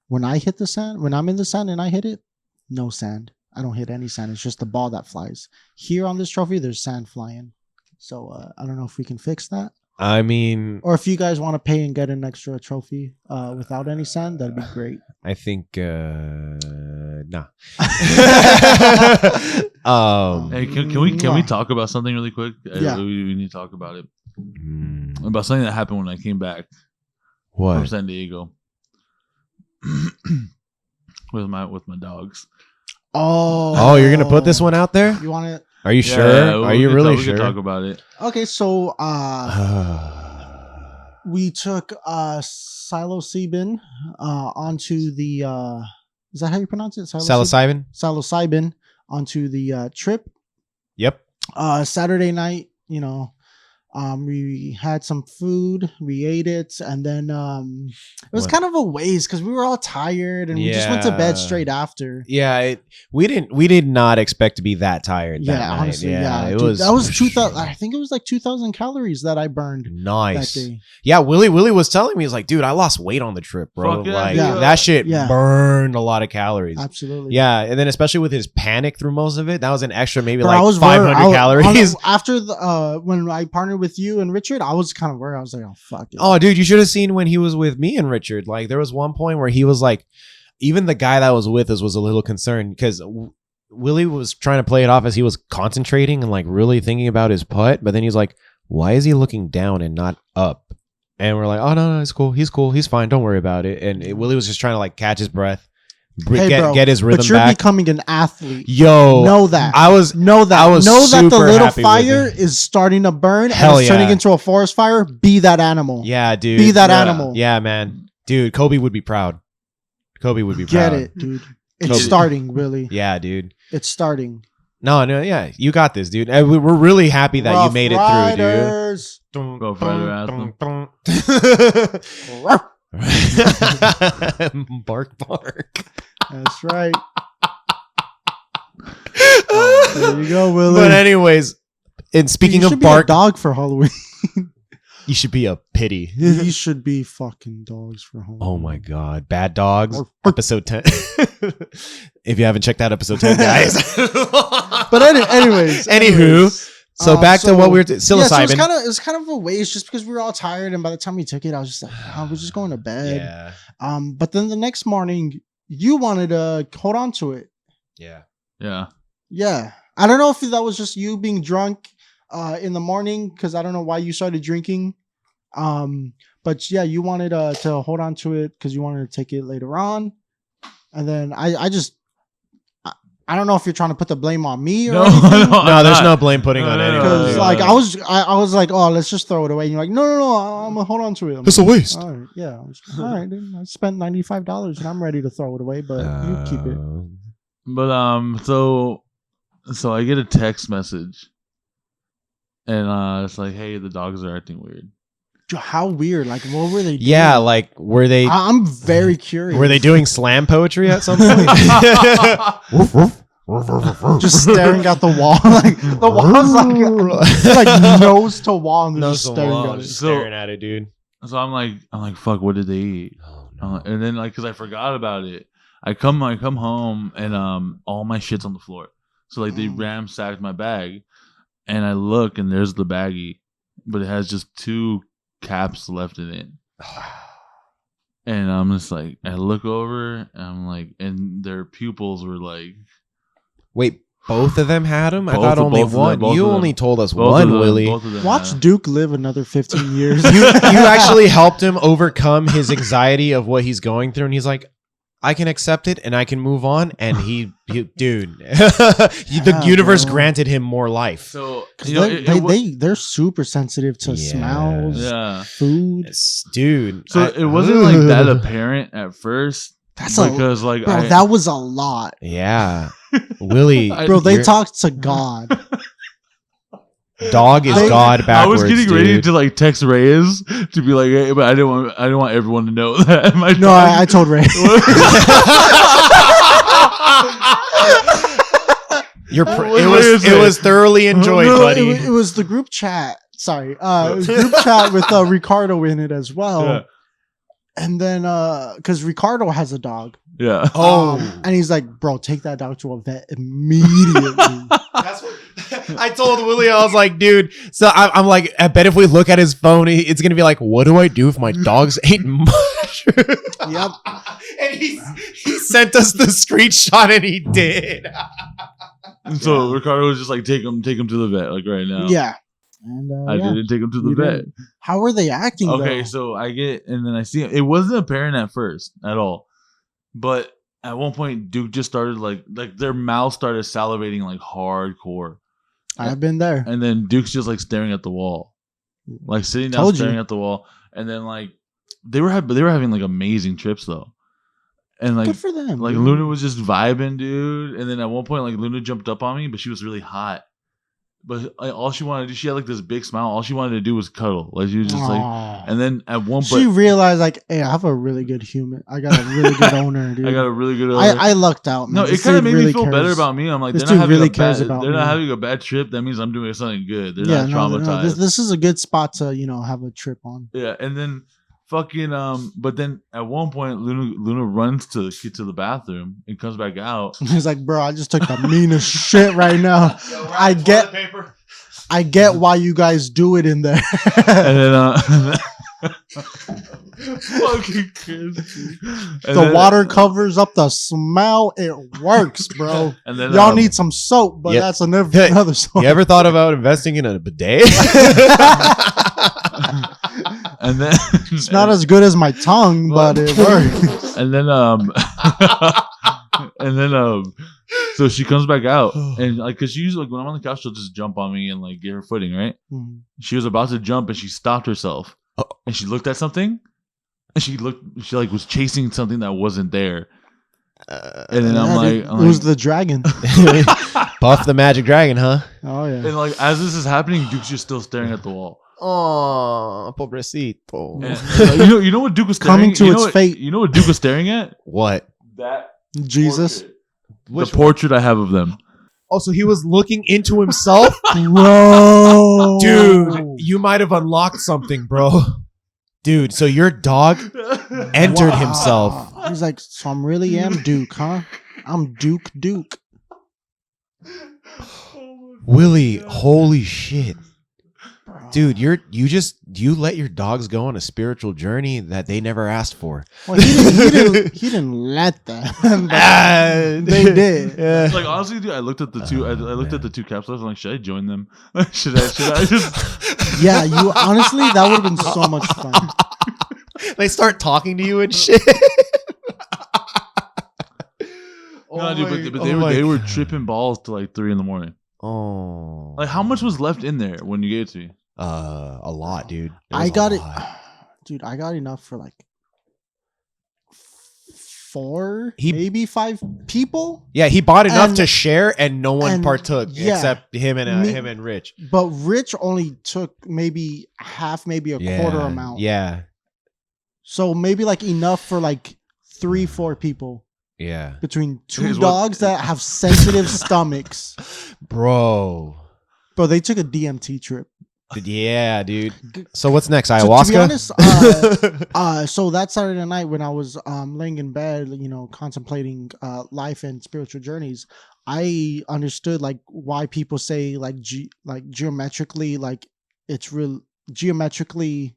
When I hit the sand, when I'm in the sand and I hit it, no sand. I don't hit any sand. It's just the ball that flies. Here on this trophy, there's sand flying. So I don't know if we can fix that. I mean, Or if you guys want to pay and get an extra trophy without any sand, that'd be great. I think nah. Hey, can we talk about something really quick? Yeah. We need to talk about it. About something that happened when I came back from What? San Diego with my dogs. Oh, you're gonna put this one out there? You want it? Are you sure? Are you really we sure? can talk about it. Okay, so we took psilocybin onto the is that how you pronounce it? Psilocybin? Psilocybin onto the trip. Yep. Saturday night, you know, We had some food, we ate it, and then it was What? kind of a waste because we were all tired and we just went to bed straight after. Yeah, we did not expect to be that tired. That night. Honestly, it dude, was. that was 2,000. I think it was like 2,000 calories that I burned Nice. that day. Yeah, Willie was telling me, he's like, dude, I lost weight on the trip, bro. Fuck yeah, Like yeah. that shit Yeah. burned a lot of calories. Absolutely. Yeah, and then especially with his panic through most of it, that was an extra maybe Bro, like I was 500 worried. calories. After the when I partnered with you and Richard, I was kind of worried. I was like, oh fuck it. Oh, dude, you should have seen when he was with me and Richard. Like, there was one point where he was like, even the guy that was with us was a little concerned because Willie was trying to play it off as he was concentrating and like really thinking about his putt. But then he's like, why is he looking down and not up? And we're like, oh, no, it's cool. He's cool. He's fine. Don't worry about it. And Willie was just trying to like catch his breath, get his rhythm but you're back. becoming an athlete. Yo, know that. I was know that the super little happy with fire it. is starting to burn Hell and it's turning yeah. into a forest fire. Be that animal. Yeah, dude. Be that Yeah. animal. Yeah, man. Dude, Kobe would be proud. Kobe would be Get proud. it, dude. It's Kobe. starting, Willie. Yeah, dude. It's starting. No, yeah. You got this, dude. And we're really happy that you made it Riders. through, dude. Rough Rider anthem. Bark, bark. That's right. There you go, Willie. But anyways, and speaking you of should be a bark, dog for Halloween. you should be a pity. You should be fucking dogs for Halloween. Oh my god, Bad Dogs, Or- episode 10. If you haven't checked out episode 10, guys. But anyways, Anywho, so back to what we were psilocybin. Yeah, so it was kind of a waste just because we were all tired, and by the time we took it, I was just like, oh, we're just going to bed. Yeah, But then the next morning, you wanted to hold on to it. yeah. Yeah. Yeah, I don't know if that was just you being drunk in the morning because I don't know why you started drinking. But yeah, you wanted to hold on to it because you wanted to take it later on, and then I don't know if you're trying to put the blame on me or anything. No, there's no blame putting on No, anyone. Because Yeah. like I was like, oh, let's just throw it away. And you're like, no, I'm gonna hold on to it. I'm It's a like, waste. All right, yeah, all right. Then I spent $95 and I'm ready to throw it away, but you keep it. But so I get a text message, and it's like, hey, the dogs are acting weird. How weird! Like, what were they doing? Yeah, like were they I'm very curious. were they doing slam poetry at some point? just staring at the wall? Like the wall's like nose to wall, and they're just staring at it. staring at it, dude. So I'm like, fuck, what did they eat? And then like, cause I forgot about it. I come home and all my shit's on the floor. So like they ransacked my bag, and I look and there's the baggie, but it has just 2 caps left in it. And I'm just like, I look over and I'm like, and their pupils were like, Wait, both of them had them? I Both thought of- only both of them, one. both You of them. only told us both one, of them, Willie. both of them Watch had- Duke live another 15 years. You actually helped him overcome his anxiety of what he's going through, and he's like, I can accept it and I can move on. And he dude, the universe bro. granted him more life. So 'Cause you know, they're super sensitive to Yeah. smells, yeah. food. Yes, dude. So it wasn't like that apparent at first. That's because like bro. That was a lot, Yeah, Willie, I- they your talked to God. dog is I- God I backwards. was getting ready dude. to like text Reyes to be like, hey, but I didn't want everyone to know that. My No, dog- I told Ray. It was thoroughly enjoyed, No, buddy. it was the group chat. Sorry, it was group chat with Ricardo in it as well. Yeah. And then, because Ricardo has a dog. Yeah. And he's like, bro, take that dog to a vet immediately. That's what I told Willie. I was like, dude. So I'm like, I bet if we look at his phone, it's gonna be like, what do I do if my dogs ate mushrooms? Yep. And he sent us the screenshot, and he did. And so Ricardo was just like, take him to the vet, like right now. Yeah. And I didn't take him to the You vet. didn't. How are they acting? Okay, though? so I get, and then I see it wasn't apparent at first at all, but at one point Duke just started like their mouth started salivating like hardcore, I've been there. and then Duke's just like staring at the wall, like sitting down Told you. staring at the wall, and then like they were having like amazing trips though, and like Good for them. like dude. Luna was just vibing, dude, and then at one point like Luna jumped up on me, but she was really hot. But like, all she wanted to do, she had like this big smile. All she wanted to do was cuddle. Like she was just like, and then at one point, she realized like, hey, I have a really good human. I got a really good owner, dude. I got a really good owner. I lucked out, man. No, it kind of made me feel better about me. I'm like, this they're not having really a bad, cares about they're me. not having a bad trip. That means I'm doing something good. They're not traumatized. No, this is a good spot to have a trip on. Yeah, and then fucking but then at one point Luna runs to the bathroom and comes back out. He's like, bro, I just took the meanest shit right now. I get why you guys do it in there. And then fucking kids. The water covers up the smell. It works, bro. And then y'all need some soap, but that's another story. You ever thought about investing in a bidet? And then it's not as good as my tongue, but it works. And then so she comes back out and like, cause she usually like when I'm on the couch, she'll just jump on me and like get her footing, right? Mm-hmm. She was about to jump and she stopped herself and she looked at something and she like was chasing something that wasn't there. And then I'm like, it was the dragon. Buff the magic dragon, huh? Oh yeah. And like as this is happening, Duke's just still staring at the wall. Oh, pobrecito. And, you know what Duke was coming to its fate. You know what Duke was staring at? What? That Jesus. The portrait I have of them. Oh, so he was looking into himself? Bro. Dude, you might have unlocked something, bro. Dude, so your dog entered himself. He's like, so I'm really am Duke, huh? I'm Duke. Willie, holy shit. Dude, you let your dogs go on a spiritual journey that they never asked for. Well, he didn't let them. They did. Yeah. Like honestly, dude, I looked at the two. I looked at the two capsules. I'm like, should I join them? should I just? Yeah, you honestly, that would have been so much fun. They start talking to you and shit. No, dude, but they were tripping balls till like 3 a.m. Oh, like how much was left in there when you gave it to me? A lot, dude. I got it, dude. I got enough for like 4, maybe 5 people. Yeah, he bought enough to share, and no one partook except him and Rich. But Rich only took maybe half, maybe a quarter amount. Yeah. So maybe like enough for like 3-4 people. Yeah. Between 2 dogs that have sensitive stomachs. Bro, they took a DMT trip. Yeah, dude. So what's next? Ayahuasca? To be honest, so that Saturday night when I was laying in bed, contemplating life and spiritual journeys, I understood like why people say like geometrically, like it's real geometrically.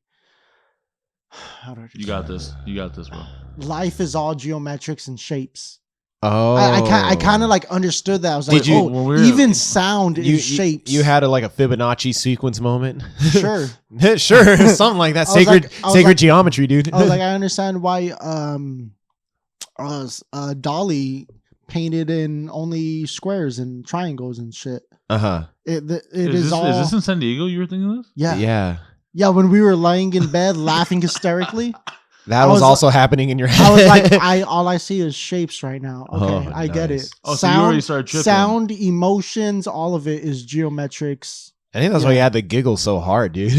You got this, bro. Life is all geometrics and shapes. Oh, I kind of like understood that. I was like, even sound is shapes. You had a Fibonacci sequence moment. Sure, sure, something like that. Sacred geometry, dude. I was like, I understand why Dolly painted in only squares and triangles and shit. Is this in San Diego? You were thinking of this? Yeah. When we were laying in bed laughing hysterically. That was also happening in your head. I was like, all I see is shapes right now. Okay, I get it. Oh, so you already started tripping. Sound, emotions, all of it is geometrics. I think that's why you had to giggle so hard, dude.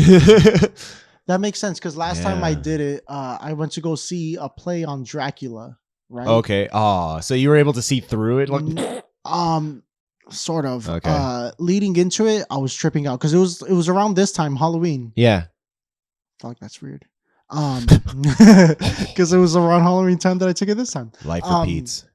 That makes sense because last time I did it, I went to go see a play on Dracula. Right. Okay. Oh, so you were able to see through it, sort of. Okay. Leading into it, I was tripping out because it was around this time, Halloween. Yeah. Fuck, that's weird. Because it was around Halloween time that I took it this time. Life repeats.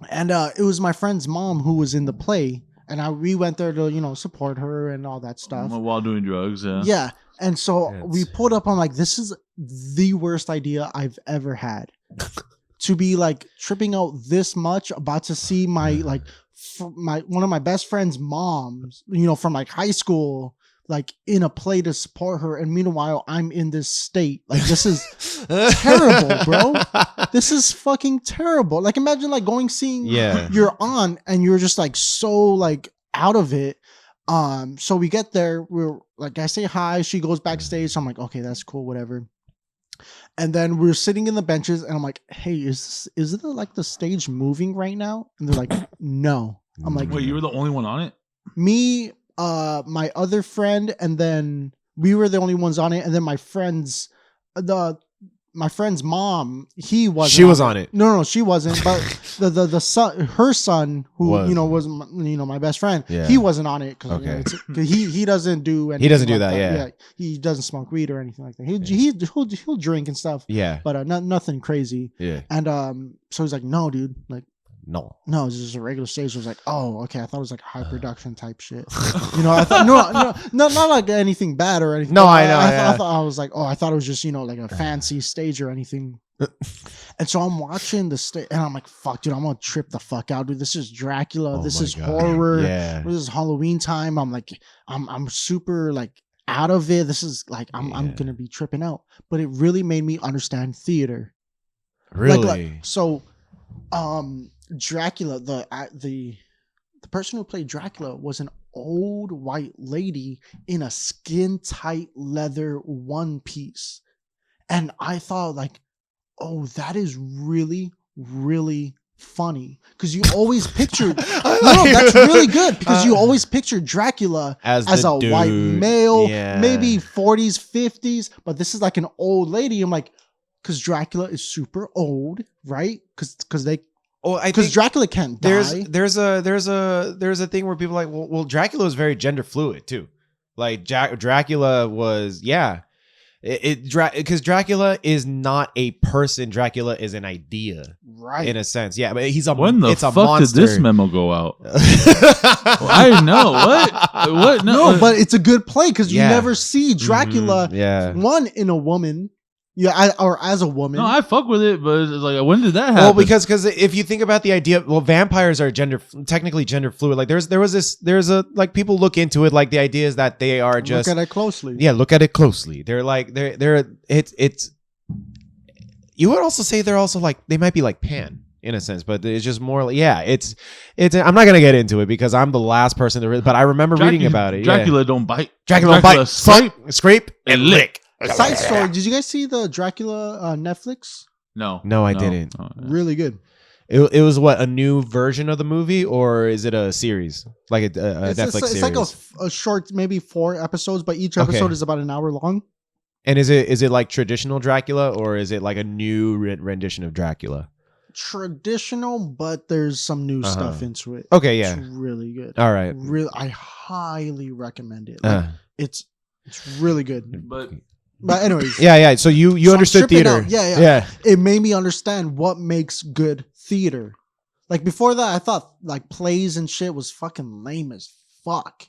And it was my friend's mom who was in the play, and we went there to support her and all that stuff while doing drugs. Yeah. And so we pulled up on like, this is the worst idea I've ever had. To be like tripping out this much, about to see my one of my best friend's moms, from like high school, like in a play to support her, and meanwhile I'm in this state. Like, this is terrible, bro. This is fucking terrible. Like, imagine like seeing your aunt and you're just like so like out of it. So we get there, we're like, I say hi, she goes backstage, so I'm like, okay, that's cool, whatever. And then we're sitting in the benches and I'm like, hey, is it like the stage moving right now? And they're like, no. I'm like, wait, you were the only one on it? Me, my other friend, and then we were the only ones on it, and then my friend's mom, she was on it. No, she wasn't. But the son, her son, who was my best friend, he wasn't on it because he doesn't do anything. He doesn't do like that. Yeah, he doesn't smoke weed or anything like that. He'll drink and stuff. Yeah, but nothing crazy. Yeah, and so he's like, no, dude, like. No, it's just a regular stage. I was like, oh, okay. I thought it was like high production type shit. I thought no, not like anything bad or anything. No, I know. I thought I was like, I thought it was just like a fancy stage or anything. And so I'm watching the stage, and I'm like, fuck, dude, I'm gonna trip the fuck out, dude. This is Dracula. This is horror. Yeah. This is Halloween time. I'm like, I'm super like out of it. This is like, I'm gonna be tripping out. But it really made me understand theater. Really? So, Dracula, the person who played Dracula was an old white lady in a skin tight leather one piece, and I thought like, oh, that is really, really funny, because you always pictured that's really good, because you always pictured Dracula as a white male, maybe 40s 50s, but this is like an old lady. I'm like, because Dracula is super old, right? Because Dracula can't die. There's a thing where people are like, well, Dracula was very gender fluid too. Like Dracula was, because Dracula is not a person. Dracula is an idea, right? In a sense, yeah. But he's a when the fuck monster. did this memo go out? I didn't know what. No, but it's a good play because you never see Dracula one in a woman. Yeah, or as a woman. No, I fuck with it, but it's like, when did that happen? Well, because if you think about the idea, vampires are technically gender fluid. Like there's a like, people look into it, like the idea is that they are just look at it closely. Yeah, look at it closely. They're like it's. You would also say they're also like, they might be like pan in a sense, but it's just more like, it's. I'm not gonna get into it because I'm the last person to. But I remember reading about it. Dracula don't bite. Dracula don't bite. Scrape and lick. Side story: did you guys see the Dracula Netflix? No, I didn't. Oh, yeah. Really good. It was what, a new version of the movie, or is it a series, like a Netflix series? It's like a short, maybe 4 episodes, but each episode is about an hour long. And is it like traditional Dracula, or is it like a new rendition of Dracula? Traditional, but there's some new stuff into it. Okay, yeah, it's really good. All right, I highly recommend it. Like, it's really good. But anyways, yeah. So you understood theater. Yeah. It made me understand what makes good theater. Like before that, I thought like plays and shit was fucking lame as fuck.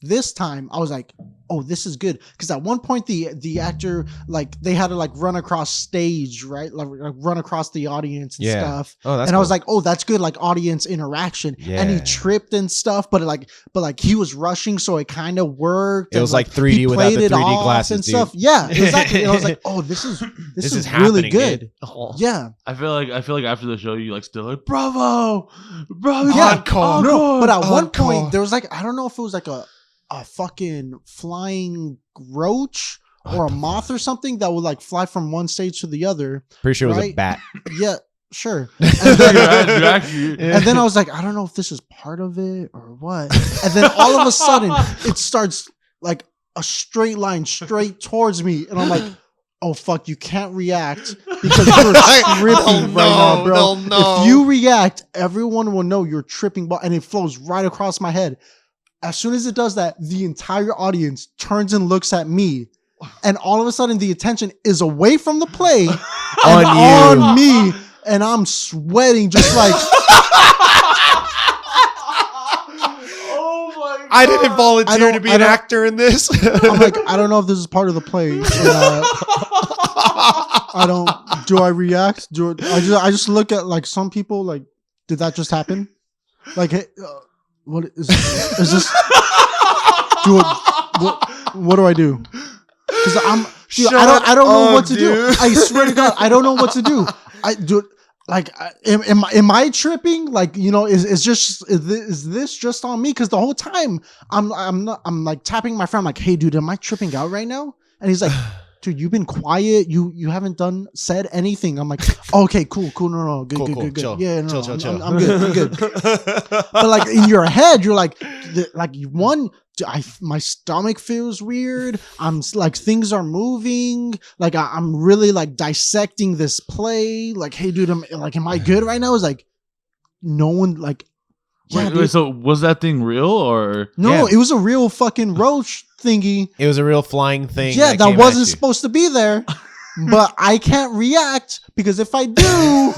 This time I was like, oh, this is good. Because at one point the actor, like, they had to like run across stage, right? Like run across the audience and stuff. Oh, that's cool. I was like, oh, that's good, like audience interaction. Yeah. And he tripped and stuff, but he was rushing, so it kind of worked. It was like 3D without the 3D glasses and stuff. Yeah, exactly. And I was like, oh, this is really good. Oh. Yeah. I feel like after the show, you like still like, bravo, yeah. encore. No, but at one point there was like, I don't know if it was like a fucking flying roach or a moth or something that would like fly from one stage to the other. Pretty sure it was a bat. Yeah, sure. And then I was like, I don't know if this is part of it or what. And then all of a sudden it starts like a straight line straight towards me, and I'm like, oh fuck, you can't react because you're tripping right now, bro. If you react, everyone will know you're tripping, and it flows right across my head. As soon as it does that, the entire audience turns and looks at me, and all of a sudden the attention is away from the play and on me, and I'm sweating just like. Oh my God. I didn't volunteer to be an actor in this. I'm like, I don't know if this is part of the play. Do I react? I just look at like some people like, did that just happen? Like, hey, what is this? What do I do? Because I don't know what to do. I swear to God, I don't know what to do. I do like, am I tripping? Like, is this just on me? Because the whole time I'm like tapping my friend, like, hey dude, am I tripping out right now? And he's like, dude, you've been quiet. You haven't said anything. I'm like, okay, cool. No, good. Chill. Yeah, no, Chill. I'm good. But like in your head, you're like my stomach feels weird. I'm like, things are moving. Like I'm really like dissecting this play. Like, hey, dude, am I good right now? It's like, no one like. Yeah, wait, so was that thing real or no? It was a real fucking roach thingy. It was a real flying thing. Yeah, that wasn't supposed to be there. But I can't react because if I do,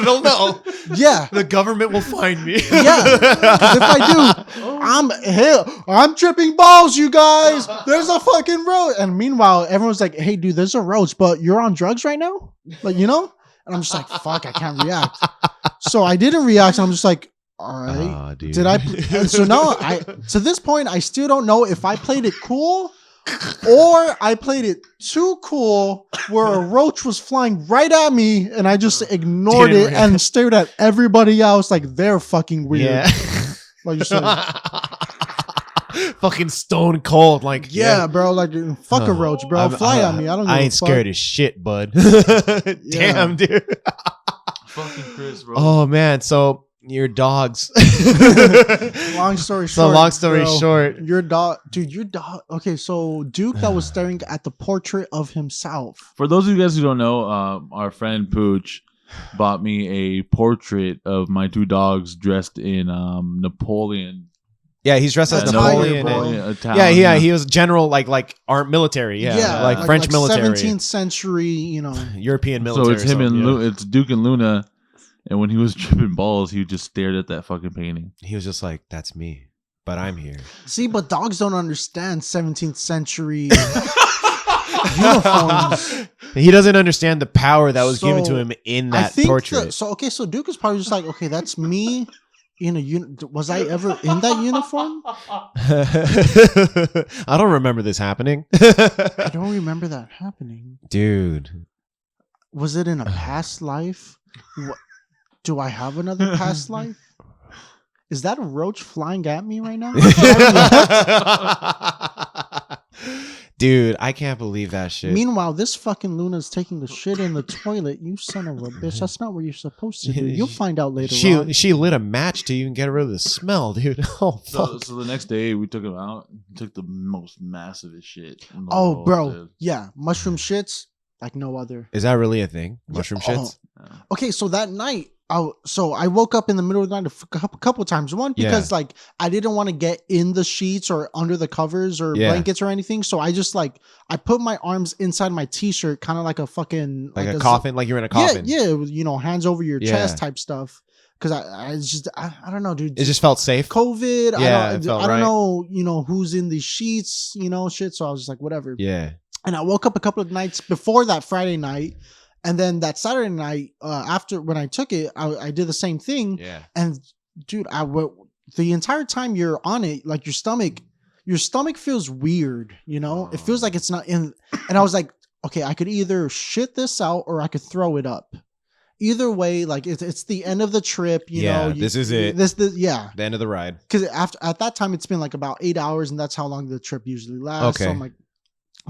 they'll know. Yeah, the government will find me. Yeah, because if I do, I'm tripping balls, you guys. There's a fucking roach, and meanwhile, everyone's like, "Hey, dude, there's a roach, but you're on drugs right now, like and I'm just like, "Fuck, I can't react." So I didn't react, and I'm just like, "All right, did I?" So now, to this point, I still don't know if I played it cool. Or I played it too cool where a roach was flying right at me and I just ignored it and stared at everybody else like they're fucking weird. Yeah. Like you said. Fucking stone cold. Like, yeah, bro. Like, fuck a roach, bro. Fly at me. I ain't scared as shit, bud. Damn, dude. Fucking Chris, bro. Oh, man. So, your dogs. Long story short. So long story short. Your dog. Okay, so Duke that was staring at the portrait of himself. For those of you guys who don't know, our friend Pooch bought me a portrait of my two dogs dressed in Napoleon. Yeah, he's dressed as Napoleon. Italian, yeah. He was general, like armed military. Yeah, like French military. 17th century, European military. So it's him and it's Duke and Luna. And when he was tripping balls, he just stared at that fucking painting. He was just like, "That's me, but I'm here." See, but dogs don't understand 17th century uniforms. He doesn't understand the power that was given to him in that portrait. So Duke is probably just like, okay, that's me in a was I ever in that uniform? I don't remember this happening. I don't remember that happening, dude. Was it in a past life? What? Do I have another past life? Is that a roach flying at me right now? Dude, I can't believe that shit. Meanwhile, this fucking Luna's taking the shit in the toilet. You son of a bitch. That's not what you're supposed to do. You'll find out later on. She lit a match to even get rid of the smell, dude. Oh, fuck. So the next day, we took him out. Took the most massivest shit. Oh, bro. Dude. Yeah. Mushroom shits like no other. Is that really a thing? Mushroom shits? Okay, so that night, I woke up in the middle of the night a couple of times. One, because like I didn't want to get in the sheets or under the covers or blankets or anything. So I just I put my arms inside my t-shirt, kind of like a fucking like a coffin, like you're in a coffin. Yeah, hands over your chest type stuff. Because I don't know, dude. It just felt safe. COVID. I don't know, who's in these sheets, shit. So I was just like, whatever. Yeah. And I woke up a couple of nights before that Friday night. And then that Saturday night, after when I took it, I did the same thing. Yeah. And dude, the entire time you're on it, like your stomach feels weird. It feels like it's not in. And I was like, okay, I could either shit this out or I could throw it up. Either way, like it's the end of the trip. This is it. The end of the ride. Because at that time it's been like about 8 hours, and that's how long the trip usually lasts. Okay. So I'm like,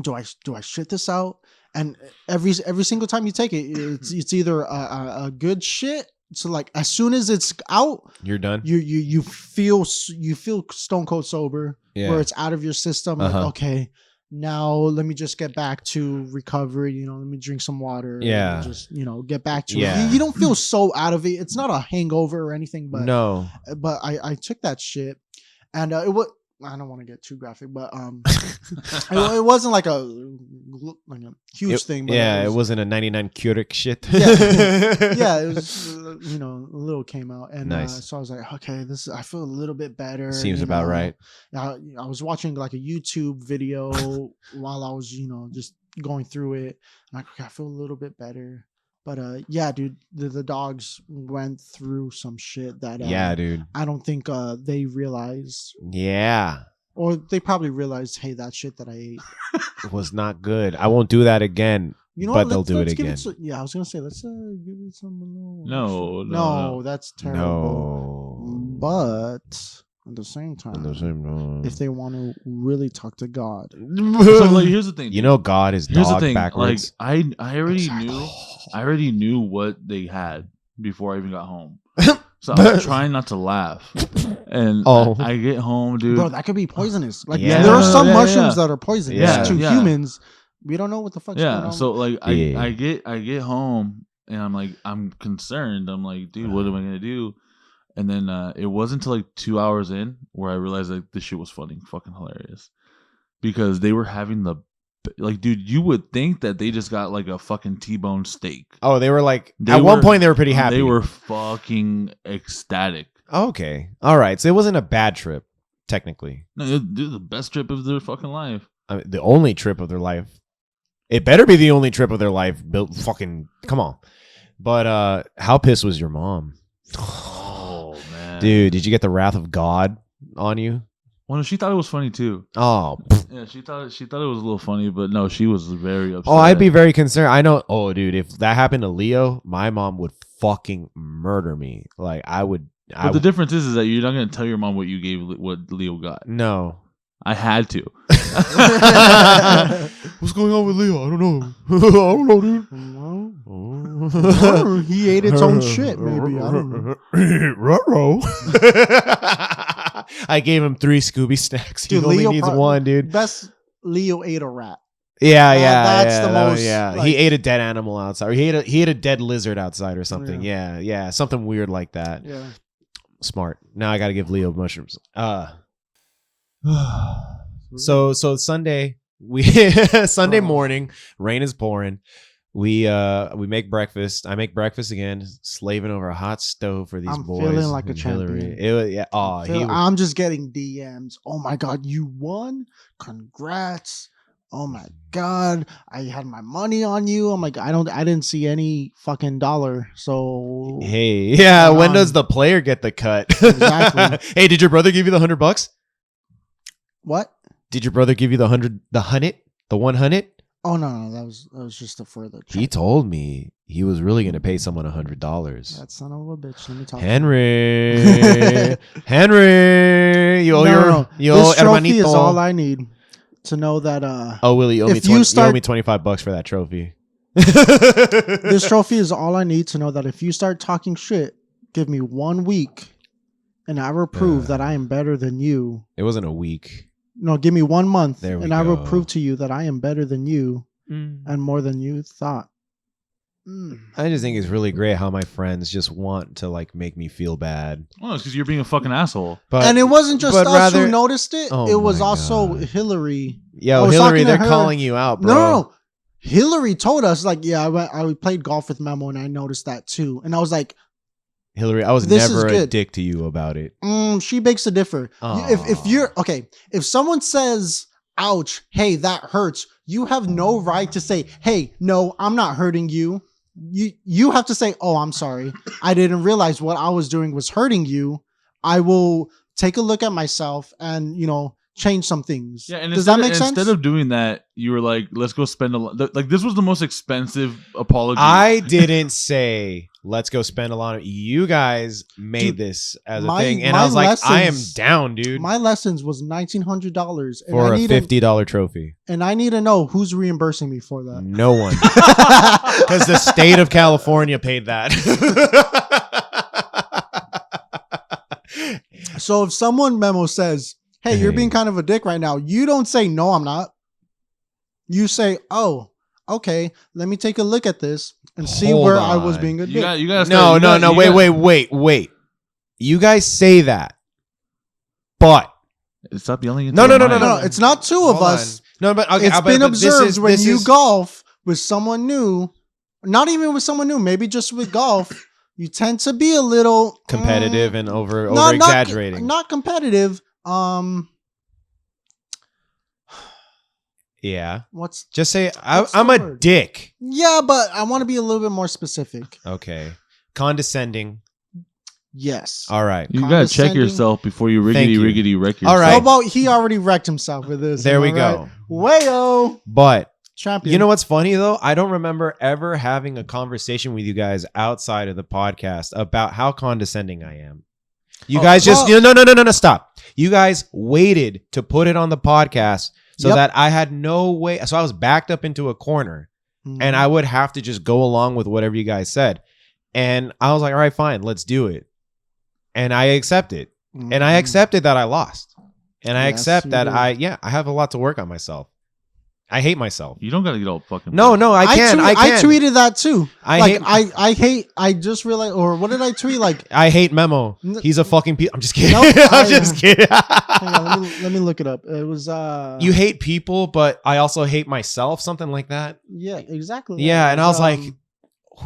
do I shit this out? And every single time you take it, it's either a good shit. So like as soon as it's out, you're done. You feel stone cold sober, where it's out of your system. Like, okay, now let me just get back to recovery. Let me drink some water. Yeah, and just get back to it. You don't feel so out of it. It's not a hangover or anything, but no. But I took that shit, and it was. I don't want to get too graphic, but it wasn't like a huge thing. But it wasn't a 99 Keurig shit. Yeah, it was a little came out, and nice. So I was like, okay, I feel a little bit better. Seems about right. I was watching like a YouTube video while I was just going through it. I'm like, okay, I feel a little bit better. But yeah, dude, the dogs went through some shit that dude, I don't think they realized. Yeah. Or they probably realized, hey, that shit that I ate was not good. I won't do that again. But they'll do it again. I was gonna say let's give it some. No, that's terrible. No. But At the same time, if if they want to really talk to God. So like, here's the thing. You know, God is Here's dog the thing. backwards. Like I already knew what they had before I even got home. So I was trying not to laugh. And I get home, dude. Bro, that could be poisonous. Like Yeah. there are some mushrooms that are poisonous to Yeah. humans. We don't know what the fuck's going on. So like I get home and I'm concerned. I'm like, dude, what am I gonna do? And then it wasn't until like 2 hours in where I realized like this shit was fucking hilarious. Because they were having like, dude, you would think that they just got like a fucking T-bone steak. Oh, they were like, one point they were pretty happy. They were fucking ecstatic. Okay. All right. So it wasn't a bad trip, technically. No, dude, the best trip of their fucking life. I mean, the only trip of their life. It better be the only trip of their life. Fucking, come on. But how pissed was your mom? Oh, man. Dude, did you get the wrath of God on you? Well, she thought it was funny too. Oh, yeah, she thought it was a little funny, but no, she was very upset. Oh, I'd be very concerned. I know. Oh, dude, if that happened to Leo, my mom would fucking murder me. Like I would. But the difference is that you're not gonna tell your mom what Leo got. No, I had to. What's going on with Leo? I don't know. I don't know, dude. He ate its own shit, maybe. I don't know. Ruh-roh. I gave him 3 Scooby snacks. He only needs 1, dude. Best Leo ate a rat. Yeah, that's the most. Yeah, like, he ate a dead animal outside. Or he ate a dead lizard outside or something. Yeah, something weird like that. Yeah. Smart. Now I got to give Leo mushrooms. So Sunday Sunday morning, rain is pouring. We make breakfast. I make breakfast again, slaving over a hot stove for these boys. I'm feeling like a champion. It was, yeah. I'm just getting DMs. Oh my god, you won! Congrats! Oh my god, I had my money on you. I'm like, I didn't see any fucking dollar. So hey, yeah. When does the player get the cut? Exactly. Hey, did your brother give you the $100? What? Did your brother give you the 100? The 100? Oh no, that was just a further check. He told me he was really gonna pay someone $100. That son of a bitch. Let me talk. Henry, you owe this trophy hermanito. is all I need to know that. Oh, Willie, you owe me $25 for that trophy. This trophy is all I need to know that if you start talking shit, give me 1 week, and I will prove that I am better than you. It wasn't a week. No, give me 1 month, and I will prove to you that I am better than you and more than you thought. I just think it's really great how my friends just want to like make me feel bad. Well, it's because you're being a fucking asshole. And it wasn't just us who noticed it. It was also Hillary. Yo, Hillary, they're calling you out, bro. No. Hillary told us, like, yeah, I played golf with Memo and I noticed that too. And I was like, Hillary, I was never a dick to you about it. She begs to differ. If someone says, ouch, hey, that hurts, you have no right to say, hey, no, I'm not hurting you. You have to say, oh, I'm sorry. I didn't realize what I was doing was hurting you. I will take a look at myself and, change some things. Yeah, and does that make sense? Instead of doing that, you were like, let's go spend like this was the most expensive apology. I didn't say let's go spend a lot of. You guys made this as a thing, and I was like, I am down, dude. My lessons was $1,900 for a $50 trophy, and I need to know who's reimbursing me for that. No one, because the state of California paid that. So if someone Memo says, hey, you're being kind of a dick right now, you don't say, no, I'm not. You say, oh, okay, let me take a look at this and see where I was being a dick. Wait. You guys say that, but stop yelling. No. It's not two of us. No, but okay, it's been observed when you golf with someone new, not even with someone new, maybe just with golf. You tend to be a little competitive and over exaggerating. Not competitive. Yeah. Just say I'm a dick. Yeah, but I want to be a little bit more specific. Okay. Condescending. Yes. All right. You gotta check yourself before you riggedy wreck yourself. All right. How about he already wrecked himself with this? There we go. Wayo. But champion. You know what's funny though? I don't remember ever having a conversation with you guys outside of the podcast about how condescending I am. You guys just no, stop. You guys waited to put it on the podcast so that I had no way. So I was backed up into a corner, and I would have to just go along with whatever you guys said. And I was like, all right, fine, let's do it. And I accepted. And I accepted that I lost. And I accept that I have a lot to work on myself. I hate myself. You don't gotta get all fucking. No, I can't. I tweeted that too. I just realized, or what did I tweet? Like, I hate Memo. He's a fucking I'm just kidding. I'm just kidding. Hang on, let me look it up. It was you hate people, but I also hate myself. Something like that. Yeah, exactly. Yeah, and I was like,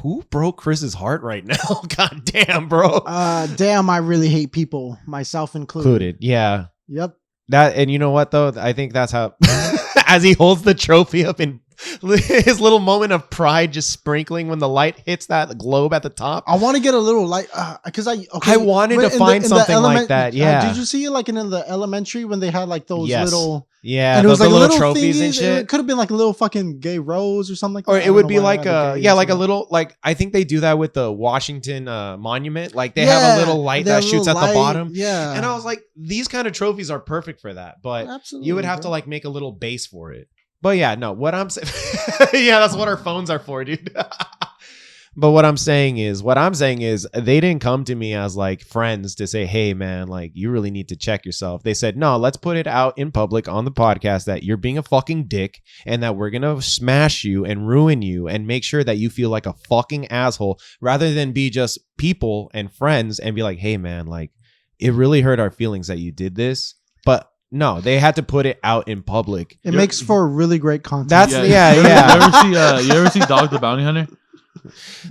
who broke Chris's heart right now? God damn, bro. Damn, I really hate people, myself included. Yeah. Yep. That, and you know what though? I think that's how, as he holds the trophy up in his little moment of pride, just sprinkling when the light hits that globe at the top. I want to get a little light because I wanted to find something like that. Yeah. Did you see it like in the elementary when they had like those little? Yeah, and it was like little trophies and shit. It could have been like a little fucking gay rose or something like that. Or it would be like like a little, like I think they do that with the Washington Monument. Like they have a little light that shoots at the bottom. Yeah. And I was like, these kind of trophies are perfect for that. But absolutely, you would have to like make a little base for it. But yeah, no, what I'm saying, yeah, that's what our phones are for, dude. But what I'm saying is they didn't come to me as like friends to say, hey, man, like you really need to check yourself. They said, no, let's put it out in public on the podcast that you're being a fucking dick and that we're going to smash you and ruin you and make sure that you feel like a fucking asshole rather than be just people and friends and be like, hey, man, like it really hurt our feelings that you did this. But no, they had to put it out in public. It makes for really great content. That's yeah. You ever see Dog the Bounty Hunter?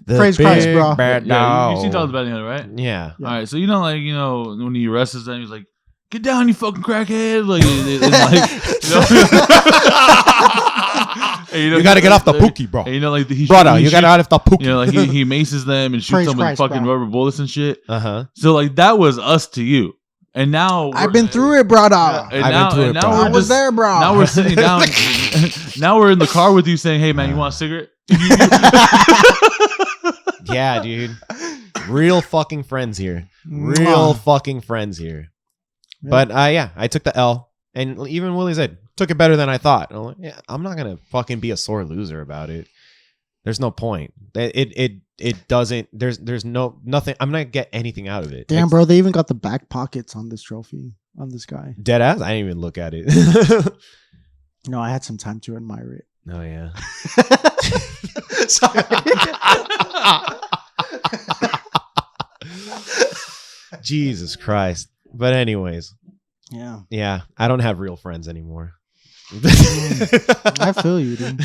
Praise Christ, bro. Yeah, you seen Dog the Bounty Hunter, right? Yeah. All right, so when he arrests them, he's like, "Get down, you fucking crackhead!" Like, you gotta get off the pookie, bro. And, like you gotta get out of the pookie. Like he maces them and shoots them with fucking rubber bullets and shit. So like that was us to you. And now I've been through it, brother. I was there, bro. Now we're sitting down. Now we're in the car with you, saying, "Hey, man, you want a cigarette?" Yeah, dude. Real fucking friends here. Real fucking friends here. Yeah. But I took the L, and even Willie said took it better than I thought. I'm like, yeah, I'm not gonna fucking be a sore loser about it. There's no point. It doesn't. There's nothing. I'm not gonna get anything out of it. Damn, bro, they even got the back pockets on this trophy on this guy. Dead ass. I didn't even look at it. No, I had some time to admire it. Oh yeah. Sorry. Jesus Christ. But anyways. Yeah. Yeah. I don't have real friends anymore. I feel you, dude.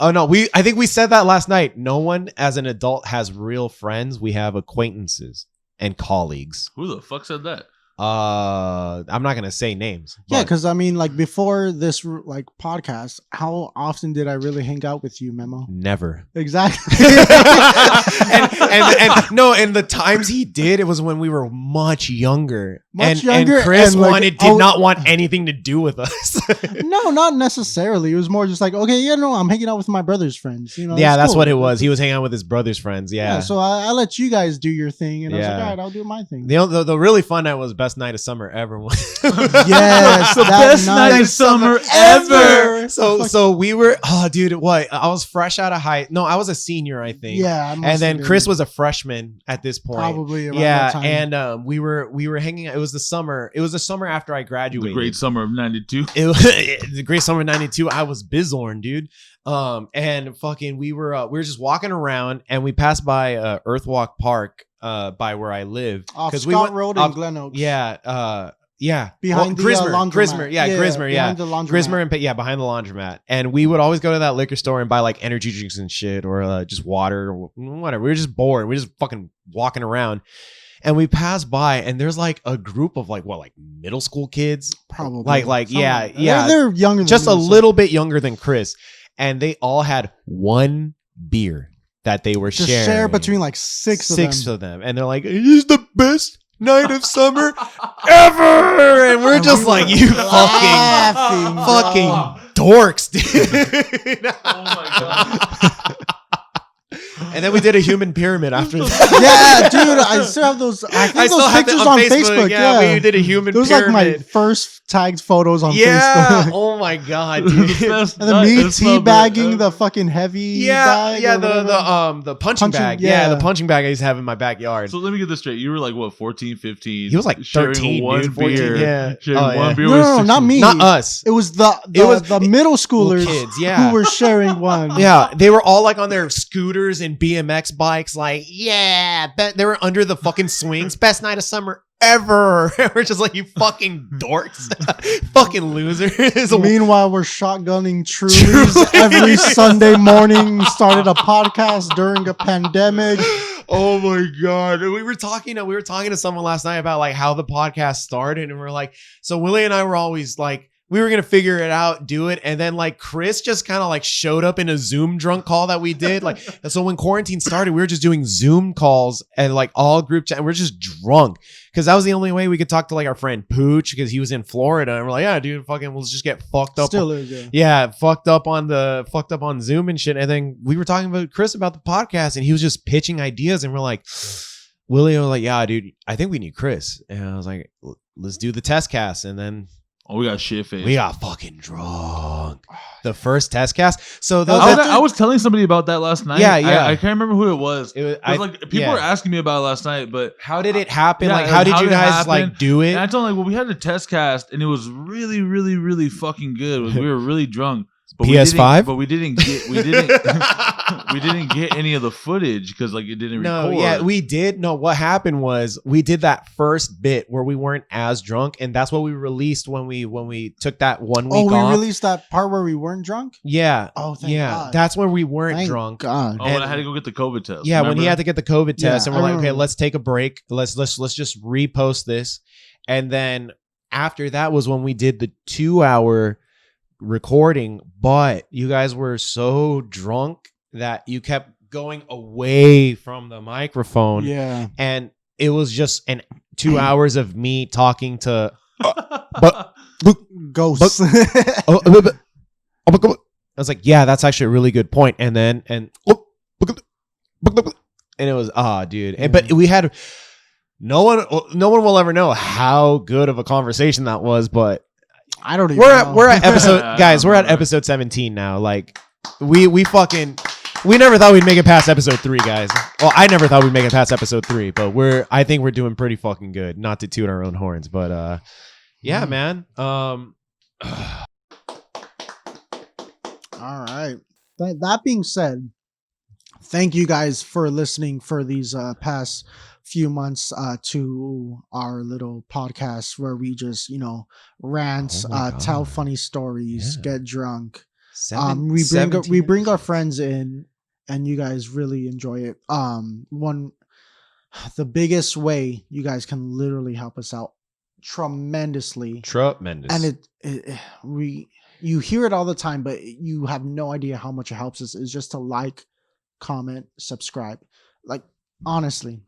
Oh no, I think we said that last night. No one as an adult has real friends. We have acquaintances and colleagues. Who the fuck said that? I'm not gonna say names. Yeah, because I mean, like before this like podcast, how often did I really hang out with you, Memo? Never. Exactly. and no, and the times he did, it was when we were much younger. And Chris did not want anything to do with us. No, not necessarily. It was more just like, okay, I'm hanging out with my brother's friends. You know. Yeah, that's cool. What it was. He was hanging out with his brother's friends. Yeah. So I let you guys do your thing, and I was like, all right, I'll do my thing. The really fun night was best night of summer ever. Yes, the best night of summer ever. So we were, what? I was fresh out of I was a senior, I think. Yeah, and then Chris was a freshman at this point. Probably around that time. And we were hanging out. It was the summer. It was the summer after I graduated. The great summer of '92. The great summer of '92. I was bizorn, dude. And fucking, we were just walking around, and we passed by Earthwalk Park. By where I live, off Scott Road in Glen Oaks. Yeah. Behind the Grismer. laundromat. Grismer. Behind the laundromat. Grismer and behind the laundromat. And we would always go to that liquor store and buy like energy drinks and shit, or just water or whatever. We were just bored. We were just fucking walking around. And we passed by, and there's like a group of like middle school kids, probably. Yeah. They're younger, just a little bit younger than Chris, and they all had one beer that they were sharing. Share between like six of them, and they're like, "It is the best night of summer ever," and we're just like, "You fucking dorks, dude!" Oh my god. And then we did a human pyramid after that. Yeah, dude, I still have those. I think those pictures on Facebook. Yeah, we did a human those pyramid. like my first tagged photos on yeah. Facebook. Oh my god, dude. And then me teabagging the fucking heavy bag. Yeah, the punching bag. Yeah, the punching bag I used to have in my backyard. So let me get this straight. You were like, what, 14, 15? He was like 13, one dude, 14, beer. yeah. Sharing one beer No, not me. Not us. It was the middle schoolers kids, yeah. who were sharing one. Yeah, they were all like on their scooters and BMX bikes, like, yeah, they were under the fucking swings. Best night of summer ever. We're just like, you fucking dorks. Fucking losers. Meanwhile, we're shotgunning Trulies every Sunday morning, started a podcast during a pandemic. Oh my god. We were talking to someone last night about like how the podcast started, and we're like, so Willie and I were always like, we were gonna figure it out, do it, and then like Chris just kind of like showed up in a Zoom drunk call that we did. Like, so when quarantine started, we were just doing Zoom calls and like all group chat. And we're just drunk because that was the only way we could talk to like our friend Pooch because he was in Florida, and we're like, yeah, dude, fucking, let's just get fucked up. Still is, yeah, fucked up on Zoom and shit. And then we were talking about Chris about the podcast, and he was just pitching ideas, and we're like, Willie was like, yeah, dude, I think we need Chris, and I was like, let's do the test cast, and then. Oh, we got shit faced. We got fucking drunk. The first test cast. So I was telling somebody about that last night. Yeah. I can't remember who it was. Like people were asking me about it last night, but how did it happen? Yeah, like, how did you guys like do it? And I told them, like, well, we had a test cast, and it was really, really, really fucking good. We were really drunk. But PS5, we didn't get any of the footage because like it didn't record. Yeah, we did. No, what happened was we did that first bit where we weren't as drunk, and that's what we released when we took that 1 week off. Oh, we released that part where we weren't drunk? Yeah. Oh, thank God. That's when we weren't Thank drunk. God. Oh, when I had to go get the COVID test. Yeah, remember? when he had to get the COVID test, and we're like, okay, remember. let's take a break. Let's just repost this, and then after that was when we did the 2-hour recording, but you guys were so drunk that you kept going away from the microphone. Yeah. And it was just 2 hours of me talking to ghosts. I was like, yeah, that's actually a really good point. And then and it was dude. And, but we had no one will ever know how good of a conversation that was, but I don't even know. We're at episode guys, we're at episode 17 now. Like we never thought we'd make it past episode 3, guys. Well, I never thought we'd make it past episode 3, but I think we're doing pretty fucking good. Not to toot our own horns, but yeah, man. All right. That being said, thank you guys for listening for these past few months to our little podcast where we just rant, tell funny stories, get drunk. We bring our friends in, and you guys really enjoy it. The biggest way you guys can literally help us out tremendously, and you hear it all the time, but you have no idea how much it helps us, is just to like, comment, subscribe. Like, honestly,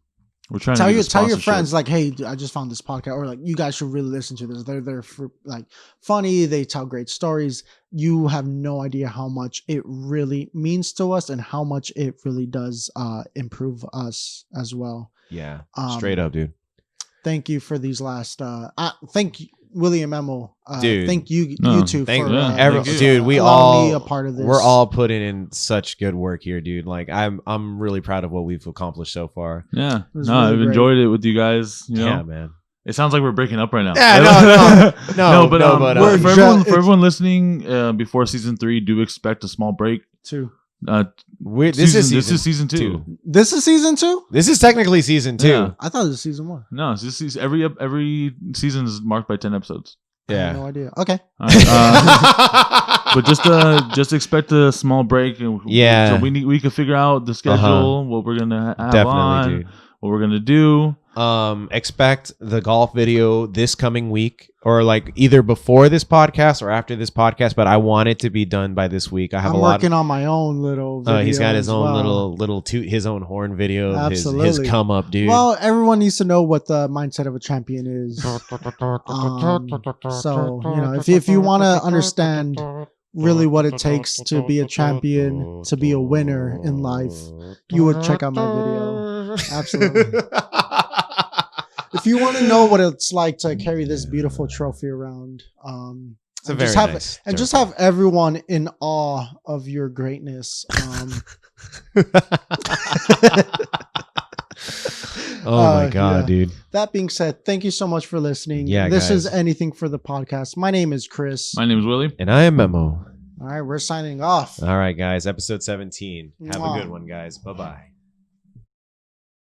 we're trying tell to your friends, like, hey, I just found this podcast, or like, you guys should really listen to this. They're for, like, funny. They tell great stories. You have no idea how much it really means to us, and how much it really does improve us as well. Yeah, straight up, dude. Thank you for these last. Thank you, William Emil. Dude, thank you, no, you two, for dude. We all me a part of this. We're all putting in such good work here, dude. Like I'm really proud of what we've accomplished so far. Yeah, really I've great. enjoyed it with you guys. Yeah, man. It sounds like we're breaking up right now. Yeah, no, but for everyone listening, before season 3, do expect a small break. 2. This is season 2. This is season 2. This is technically season 2. Yeah. I thought it was season 1. No, it's just every season is marked by 10 episodes. I have no idea. Okay. All right, but just expect a small break. Yeah. So we can figure out the schedule, what we're gonna have Definitely, on, dude. what we're gonna do. Expect the golf video this coming week, or like either before this podcast or after this podcast, but I want it to be done by this week. I'm working on my own little video. He's got his own well. little toot his own horn video. Absolutely. His come up, dude. Well, everyone needs to know what the mindset of a champion is. So if you want to understand really what it takes to be a champion, to be a winner in life, you would check out my video. Absolutely. If you want to know what it's like to carry this beautiful trophy around, it's a very nice trophy. Just have everyone in awe of your greatness. Oh my God, dude. That being said, thank you so much for listening. Yeah, this guys. is Anything for the Podcast. My name is Chris. My name is Willie. And I am Memo. All right, we're signing off. All right, guys. Episode 17. Have Mwah. a good one, guys. Bye-bye.